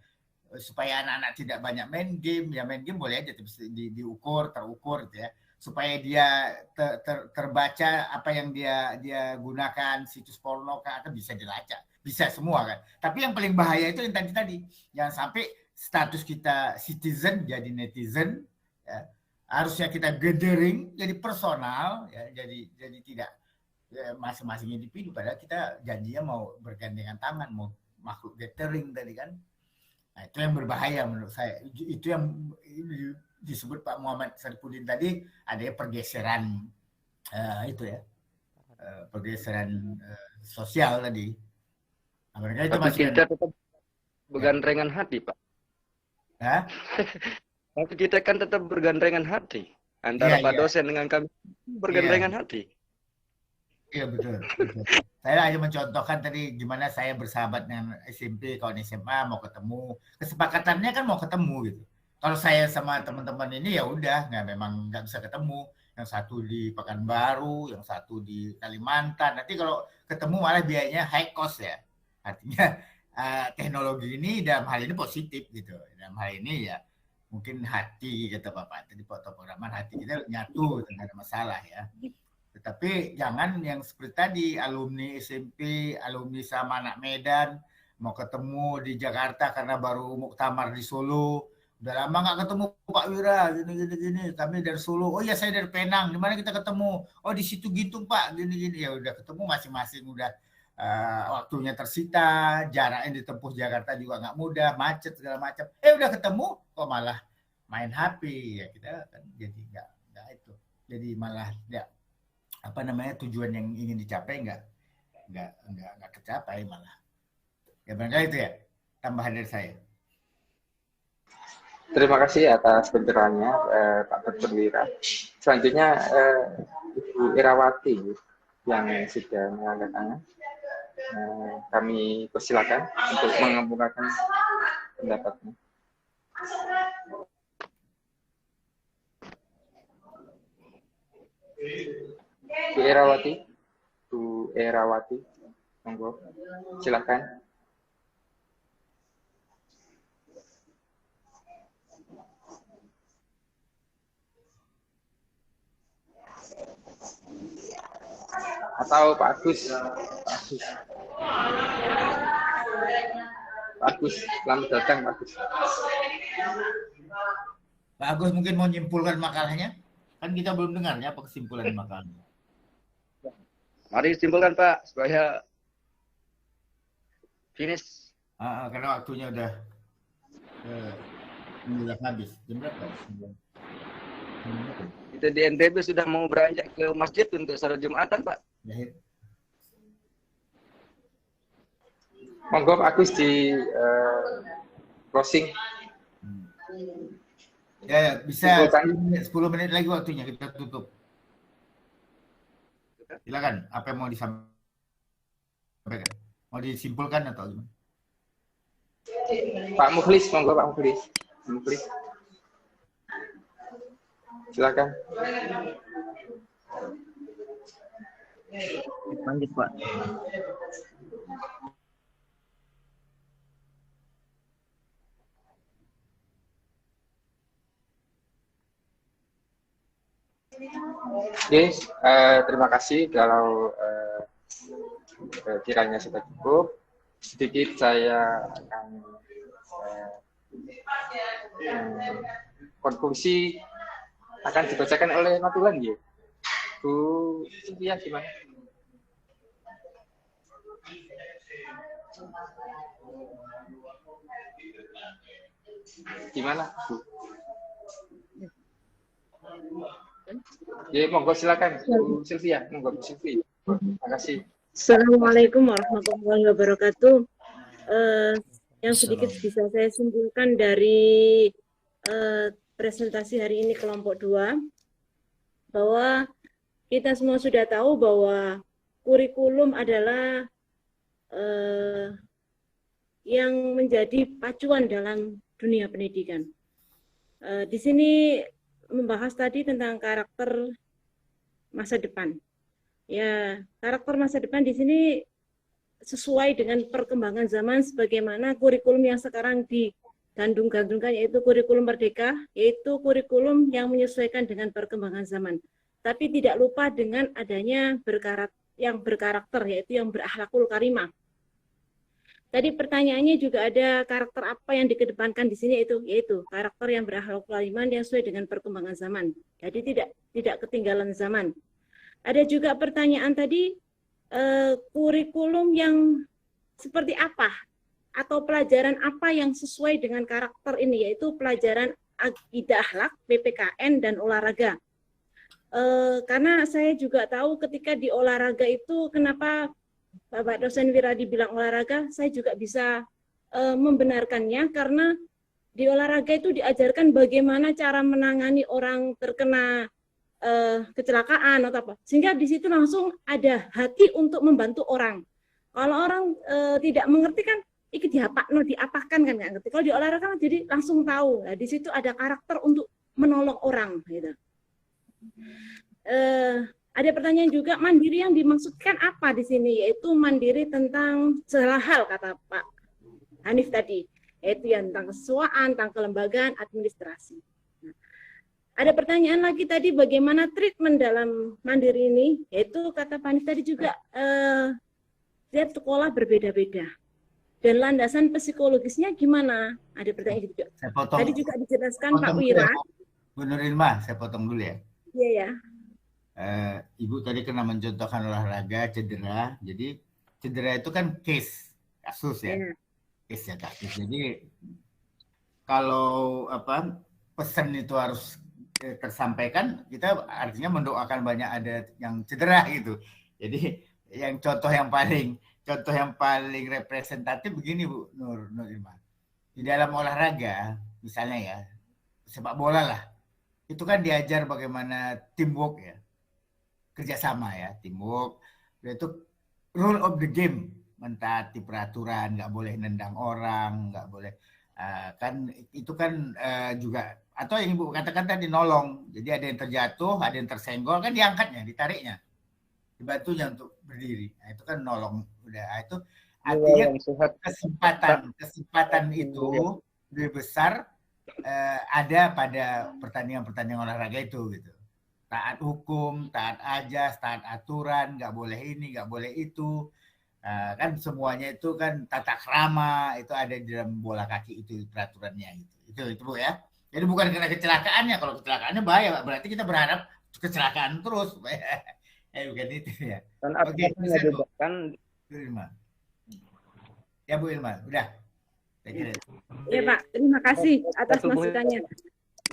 Supaya anak-anak tidak banyak main game, ya main game boleh aja terukur gitu ya. supaya dia terbaca apa yang dia gunakan, situs porno kan bisa dilacak, bisa semua kan. Tapi yang paling bahaya itu yang tadi jangan sampai status kita citizen jadi netizen, ya. Harusnya kita gathering jadi personal, ya. Jadi tidak ya, masing-masing individu, padahal kita janjinya mau bergandengan tangan, mau makhluk gathering tadi kan. Nah, itu yang berbahaya menurut saya. Itu yang disebut Pak Muhammad Saripudin tadi, ada pergeseran itu ya, pergeseran sosial tadi. Nah, itu Tapi masih kita tetap bergandengan hati, Pak. Hah? Tapi kita kan tetap bergandengan hati antara Pak dosen dengan kami, bergandengan hati. Iya betul. Saya hanya mencontohkan tadi gimana saya bersahabat dengan SMP, kawan SMA mau ketemu, kesepakatannya kan mau ketemu gitu. Kalau saya sama teman-teman ini ya udah memang nggak bisa ketemu. Yang satu di Pekanbaru, yang satu di Kalimantan. Nanti kalau ketemu malah biayanya high cost ya. Artinya teknologi ini dalam hal ini positif gitu. Dalam hal ini ya mungkin hati kata Bapak tadi fotoprograman hati kita nyatu, tidak ada masalah ya. Tetapi jangan yang seperti tadi alumni SMP, alumni sama anak Medan mau ketemu di Jakarta karena baru muktamar di Solo. Udah lama nggak ketemu Pak Wira, gini. Kami dari Solo. Oh ya saya dari Penang. Di mana kita ketemu? Oh di situ gitu Pak, gini. Ya udah ketemu masing-masing udah waktunya tersita, jarak yang ditempuh Jakarta juga nggak mudah, macet segala macam. Udah ketemu kok malah main HP ya kita kan jadi nggak itu. Jadi malah ya apa namanya tujuan yang ingin dicapai nggak tercapai malah. Ya barangkali itu ya tambahan dari saya. Terima kasih atas pencerahannya Pak Dr. Wira. Selanjutnya Ibu Irawati yang sudah mengangkat tangan. Kami persilakan untuk mengemukakan pendapatnya. Bu Irawati, monggo, silakan. Atau Pak Agus. Pak Agus, selamat datang Pak Agus. Pak Agus mungkin mau menyimpulkan makalahnya? Kan kita belum dengar ya apa kesimpulan makalahnya. Mari simpulkan Pak, supaya finish. Karena waktunya udah habis. Jam berapa? Kita di NTB sudah mau beranjak ke masjid untuk salat Jumatan, Pak. Monggo Pak Agus di closing. Ya, bisa 10 menit lagi waktunya kita tutup. Silakan, apa yang mau disampaikan? Mau disimpulkan atau gimana? Pak Mukhlis, monggo Pak Mukhlis. Silakan. Lanjut Pak. Oke, terima kasih kalau kiranya sudah cukup. Sedikit saya akan konklusi akan dibacakan oleh Matulan ya. Bu Cynthia gimana? Gimana, Bu? Ya, monggo silakan Bu Sylvia, monggo Bu Sylvia. Terima kasih. Assalamualaikum warahmatullahi wabarakatuh. Yang sedikit bisa saya simpulkan dari presentasi hari ini kelompok 2, bahwa kita semua sudah tahu bahwa kurikulum adalah yang menjadi pacuan dalam dunia pendidikan. Di sini membahas tadi tentang karakter masa depan. Ya, karakter masa depan di sini sesuai dengan perkembangan zaman sebagaimana kurikulum yang sekarang gandung-gandungkan, yaitu kurikulum merdeka, yaitu kurikulum yang menyesuaikan dengan perkembangan zaman. Tapi tidak lupa dengan adanya yang berkarakter, yaitu yang berakhlakul karimah. Tadi pertanyaannya juga ada karakter apa yang dikedepankan di sini, yaitu karakter yang berakhlakul karimah yang sesuai dengan perkembangan zaman. Jadi tidak ketinggalan zaman. Ada juga pertanyaan tadi, kurikulum yang seperti apa atau pelajaran apa yang sesuai dengan karakter ini, yaitu pelajaran akidah akhlak, PPKN, dan olahraga. Karena saya juga tahu ketika di olahraga itu, kenapa Bapak dosen Wiradi bilang olahraga, saya juga bisa membenarkannya, karena di olahraga itu diajarkan bagaimana cara menangani orang terkena kecelakaan atau apa, sehingga di situ langsung ada hati untuk membantu orang. Kalau orang tidak mengerti kan, iki diapakan kan nggak ngerti. Kalau di olahraga kan jadi langsung tahu. Nah, di situ ada karakter untuk menolong orang. Gitu. Ada pertanyaan juga, mandiri yang dimaksudkan apa di sini? Yaitu mandiri tentang segala hal, kata Pak Hanif tadi, yaitu yang tentang kesesuaian, tentang kelembagaan, administrasi. Nah, ada pertanyaan lagi tadi, bagaimana treatment dalam mandiri ini? Yaitu kata Pak Hanif tadi juga, setiap sekolah berbeda-beda. Dan landasan psikologisnya gimana? Ada pertanyaan juga. Tadi juga dijelaskan Pak Wira. Bu Nur Ilma, saya potong dulu ya. Iya ya. Ibu tadi kena mencontohkan olahraga, cedera. Jadi cedera itu kan case, kasus ya. Case ya, kasus. Jadi kalau pesan itu harus tersampaikan, kita artinya mendoakan banyak ada yang cedera gitu. Jadi yang contoh yang paling representatif begini Bu Nur Ilma. Di dalam olahraga, misalnya ya, sepak bola lah, itu kan diajar bagaimana teamwork ya, kerjasama ya, teamwork. Itu rule of the game, mentaati peraturan, nggak boleh nendang orang, nggak boleh kan itu kan juga, atau yang Ibu katakan tadi nolong. Jadi ada yang terjatuh, ada yang tersenggol, kan diangkatnya, ditariknya, dibantunya untuk berdiri. Nah, itu kan nolong. Udah, itu artinya kesempatan itu lebih besar ada pada pertandingan-pertandingan olahraga itu gitu. Taat hukum, taat ajas, taat aturan, nggak boleh ini, nggak boleh itu. Kan semuanya itu kan tata krama itu ada di dalam bola kaki itu peraturannya gitu. Itu Bu ya. Jadi bukan karena kecelakaannya. Kalau kecelakaannya bahaya, berarti kita berharap kecelakaan terus. Bukan itu ya. Oke, bisa Bu. Ilma. Ya Bu Ilma, udah. Ya Pak, terima kasih atas masukannya.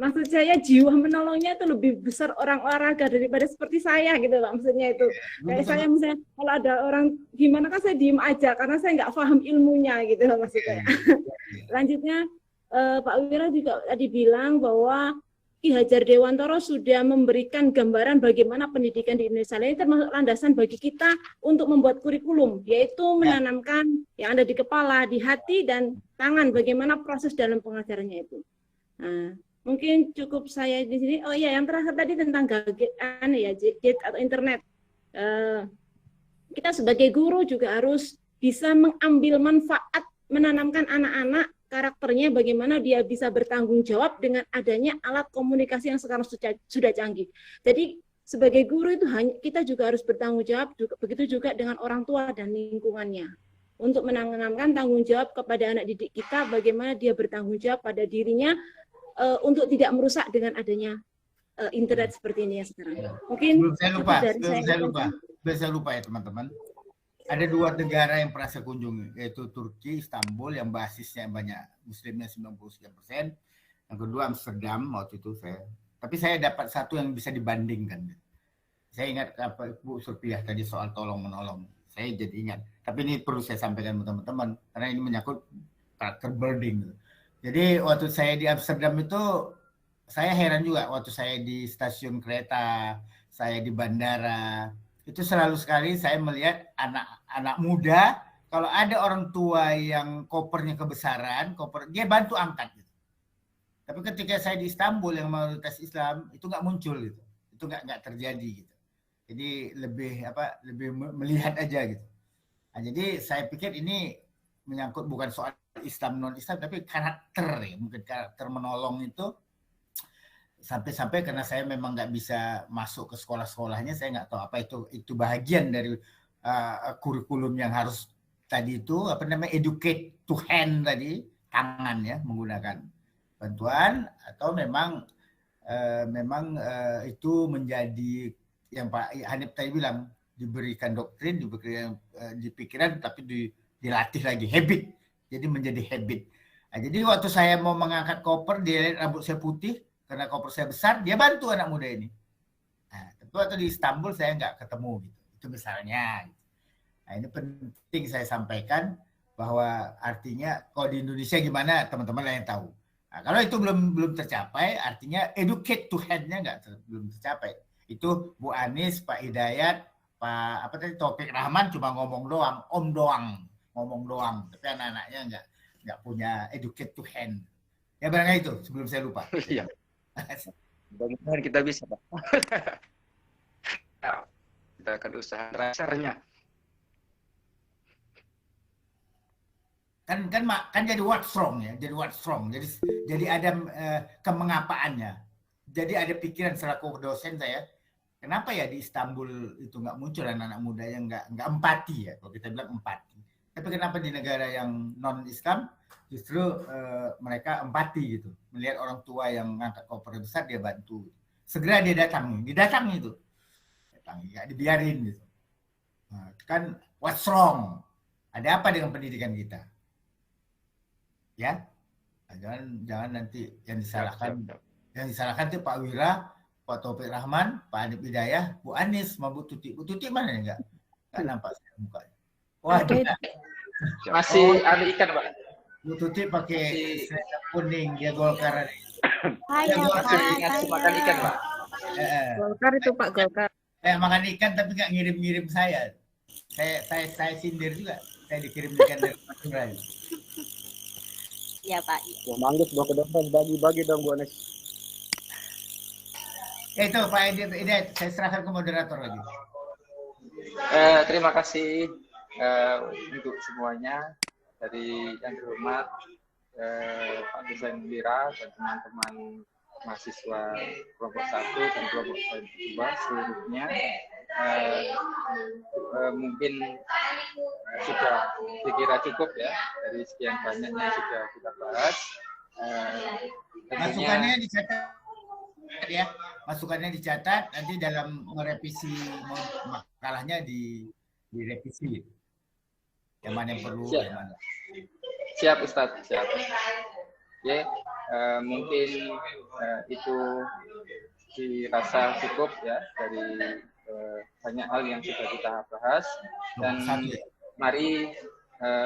Maksud saya jiwa menolongnya itu lebih besar orang olahraga daripada seperti saya gitu Pak. Maksudnya itu kayak saya misalnya kalau ada orang gimana kan saya diem aja karena saya nggak paham ilmunya gitu maksudnya. Lanjutnya Pak Wira juga tadi bilang bahwa Ki Hajar Dewantara sudah memberikan gambaran bagaimana pendidikan di Indonesia. Ini termasuk landasan bagi kita untuk membuat kurikulum, yaitu menanamkan yang ada di kepala, di hati, dan tangan, bagaimana proses dalam pengajarannya itu. Nah, mungkin cukup saya di sini. Oh iya, yang terakhir tadi tentang gadget atau internet. Kita sebagai guru juga harus bisa mengambil manfaat, menanamkan anak-anak karakternya, bagaimana dia bisa bertanggung jawab dengan adanya alat komunikasi yang sekarang sudah canggih. Jadi sebagai guru itu kita juga harus bertanggung jawab, begitu juga dengan orang tua dan lingkungannya. Untuk menanamkan tanggung jawab kepada anak didik kita, bagaimana dia bertanggung jawab pada dirinya untuk tidak merusak dengan adanya internet seperti ini ya sekarang. Mungkin saya lupa ya teman-teman. Ada 2 negara yang pernah saya kunjungi, yaitu Turki, Istanbul, yang basisnya banyak muslimnya 93%. Yang kedua Amsterdam waktu itu tapi saya dapat satu yang bisa dibandingkan. Saya ingat apa Bu Surpiah tadi soal tolong menolong. Saya jadi ingat. Tapi ini perlu saya sampaikan teman-teman karena ini menyangkut karakter building. Jadi waktu saya di Amsterdam itu saya heran juga waktu saya di stasiun kereta, saya di bandara. Itu selalu sekali saya melihat anak-anak muda, kalau ada orang tua yang kopernya kebesaran, dia bantu angkat gitu. Tapi ketika saya di Istanbul yang mayoritas Islam, itu nggak muncul gitu. Itu nggak terjadi gitu. Jadi lebih melihat aja gitu. Nah, jadi saya pikir ini menyangkut bukan soal Islam non Islam, tapi karakter ya, mungkin karakter menolong itu sampai-sampai karena saya memang nggak bisa masuk ke sekolah-sekolahnya, saya nggak tahu apa itu bagian dari kurikulum yang harus tadi itu apa namanya educate to hand tadi, tangan ya, menggunakan bantuan, atau memang itu menjadi yang Pak Hanif tadi bilang, diberikan doktrin, diberikan di pikiran, tapi dilatih lagi habit, jadi menjadi habit. Nah, jadi waktu saya mau mengangkat koper, dia lihat rambut saya putih karena koper saya besar, dia bantu anak muda ini. Nah, tapi waktu di Istanbul saya nggak ketemu gitu. Itu misalnya. Nah, ini penting saya sampaikan bahwa artinya kalau di Indonesia gimana teman-teman yang tahu. Nah, kalau itu belum tercapai, artinya educate to hand-nya belum tercapai. Itu Bu Anies, Pak Hidayat, Pak Taufik Rahman cuma ngomong doang, ngomong doang, tapi anak-anaknya nggak punya educate to hand. Ya barangkali itu sebelum saya lupa. Iya. Mudah-mudahan kita bisa, Pak. Kita akan usaha rasanya. Kan jadi what's wrong ya, jadi ada kemengapaannya, jadi ada pikiran selaku dosen saya, kenapa ya di Istanbul itu nggak muncul anak-anak muda yang nggak empati ya, kalau kita bilang empati, tapi kenapa di negara yang non Islam justru mereka empati gitu, melihat orang tua yang ngangkat koper besar dia bantu, segera dia didatangi itu, nggak dibiarin gitu. Nah, kan what's wrong, ada apa dengan pendidikan kita? Ya, jangan nanti yang disalahkan itu Pak Wira, Pak Taufik Rahman, Pak Hanif Hidayah, Bu Anies, Bu Tuti. Bu Tuti mana ya? Nggak nampak saya mukanya. Wah, masih ada ikan, Pak. Bu Tuti pakai seragam kuning, dia Golkar. Saya makan ikan, Pak. Golkar itu Pak, Golkar. Saya makan ikan tapi nggak ngirim-ngirim saya. Saya sindir juga. Saya dikirim ikan dari Madura. Iya Pak. Wah, manggis bawa ke depan, bagi-bagi dong Bu Anies. Itu Pak Hidayat, saya serahkan ke moderator lagi. Terima kasih untuk semuanya, dari yang terhormat Pak Dosen Wira dan teman-teman mahasiswa kelompok 1 dan kelompok 2 seluruhnya. Mungkin sudah dikira cukup ya dari sekian banyak yang sudah kita bahas. Masukannya dicatat ya, masukannya dicatat, nanti dalam merevisi makalahnya direvisi. Yang mana yang perlu, siap. yang mana. Siap Ustadz, siap. Ya, mungkin itu dirasa cukup ya dari banyak hal yang sudah kita bahas, dan mari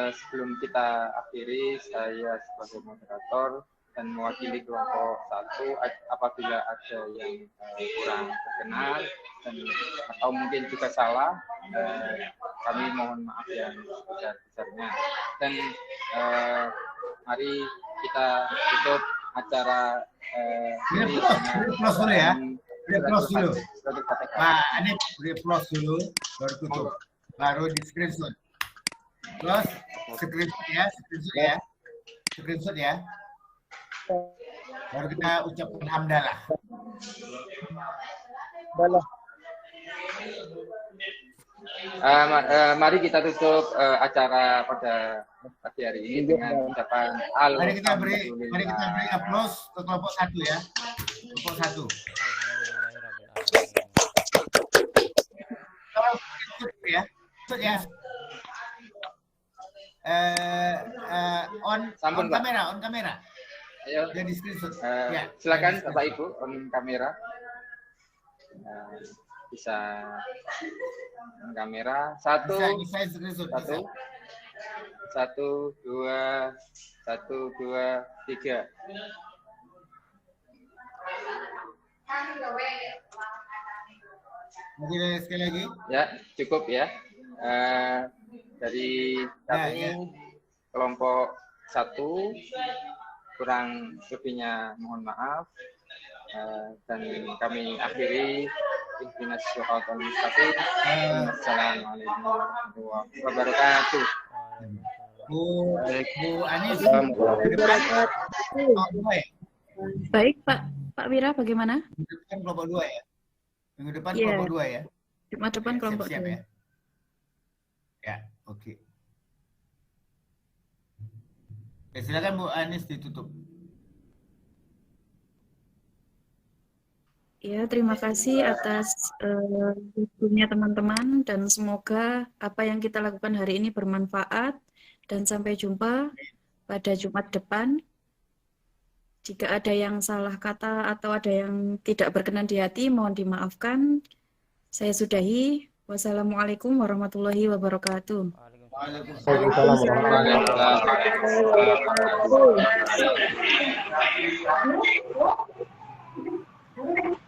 sebelum kita akhiri, saya sebagai moderator dan mewakili kelompok 1, apabila ada yang kurang berkenan dan atau mungkin juga salah, kami mohon maaf yang sebesar-besarnya, dan mari kita tutup acara ini close dulu ya. Close dulu. Pak Hanif, close dulu, baru tutup. Baru di screenshot. Close, screenshot ya. Baru kita ucapkan hamdalah. Mari kita tutup acara pada pagi hari ini dengan ucapan alhamdulillah. Mari kita beri aplaus ke kelompok 1 ya. Kelompok 1. Ya, ya. On kamera. Ayo. Jadi screenshot. Ya, silakan Bapak Ibu on kamera. Bisa on kamera. Satu, 2, 3. Mungkin sekali lagi. Ya, cukup ya. Dari kami kelompok 1, kurang lebihnya mohon maaf, dan kami akhiri ihdinas siratal mustaqim. Assalamualaikum warahmatullahi wabarakatuh. Bu Anis, warahmatullahi ke depan wabarakatuh. kelompok 2 ya? Baik, Pak Wira, bagaimana? Minggu depan kelompok 2 ya? Minggu depan Iya, kelompok 2 ya? Jumat depan Ya, kelompok siap-siap 2. ya. Ya, oke. Ya, silakan Bu Anis ditutup. Ya, terima kasih atas waktunya teman-teman dan semoga apa yang kita lakukan hari ini bermanfaat dan sampai jumpa pada Jumat depan. Jika ada yang salah kata atau ada yang tidak berkenan di hati, mohon dimaafkan. Saya sudahi. Wassalamualaikum warahmatullahi wabarakatuh. Waalaikumsalam warahmatullahi wabarakatuh.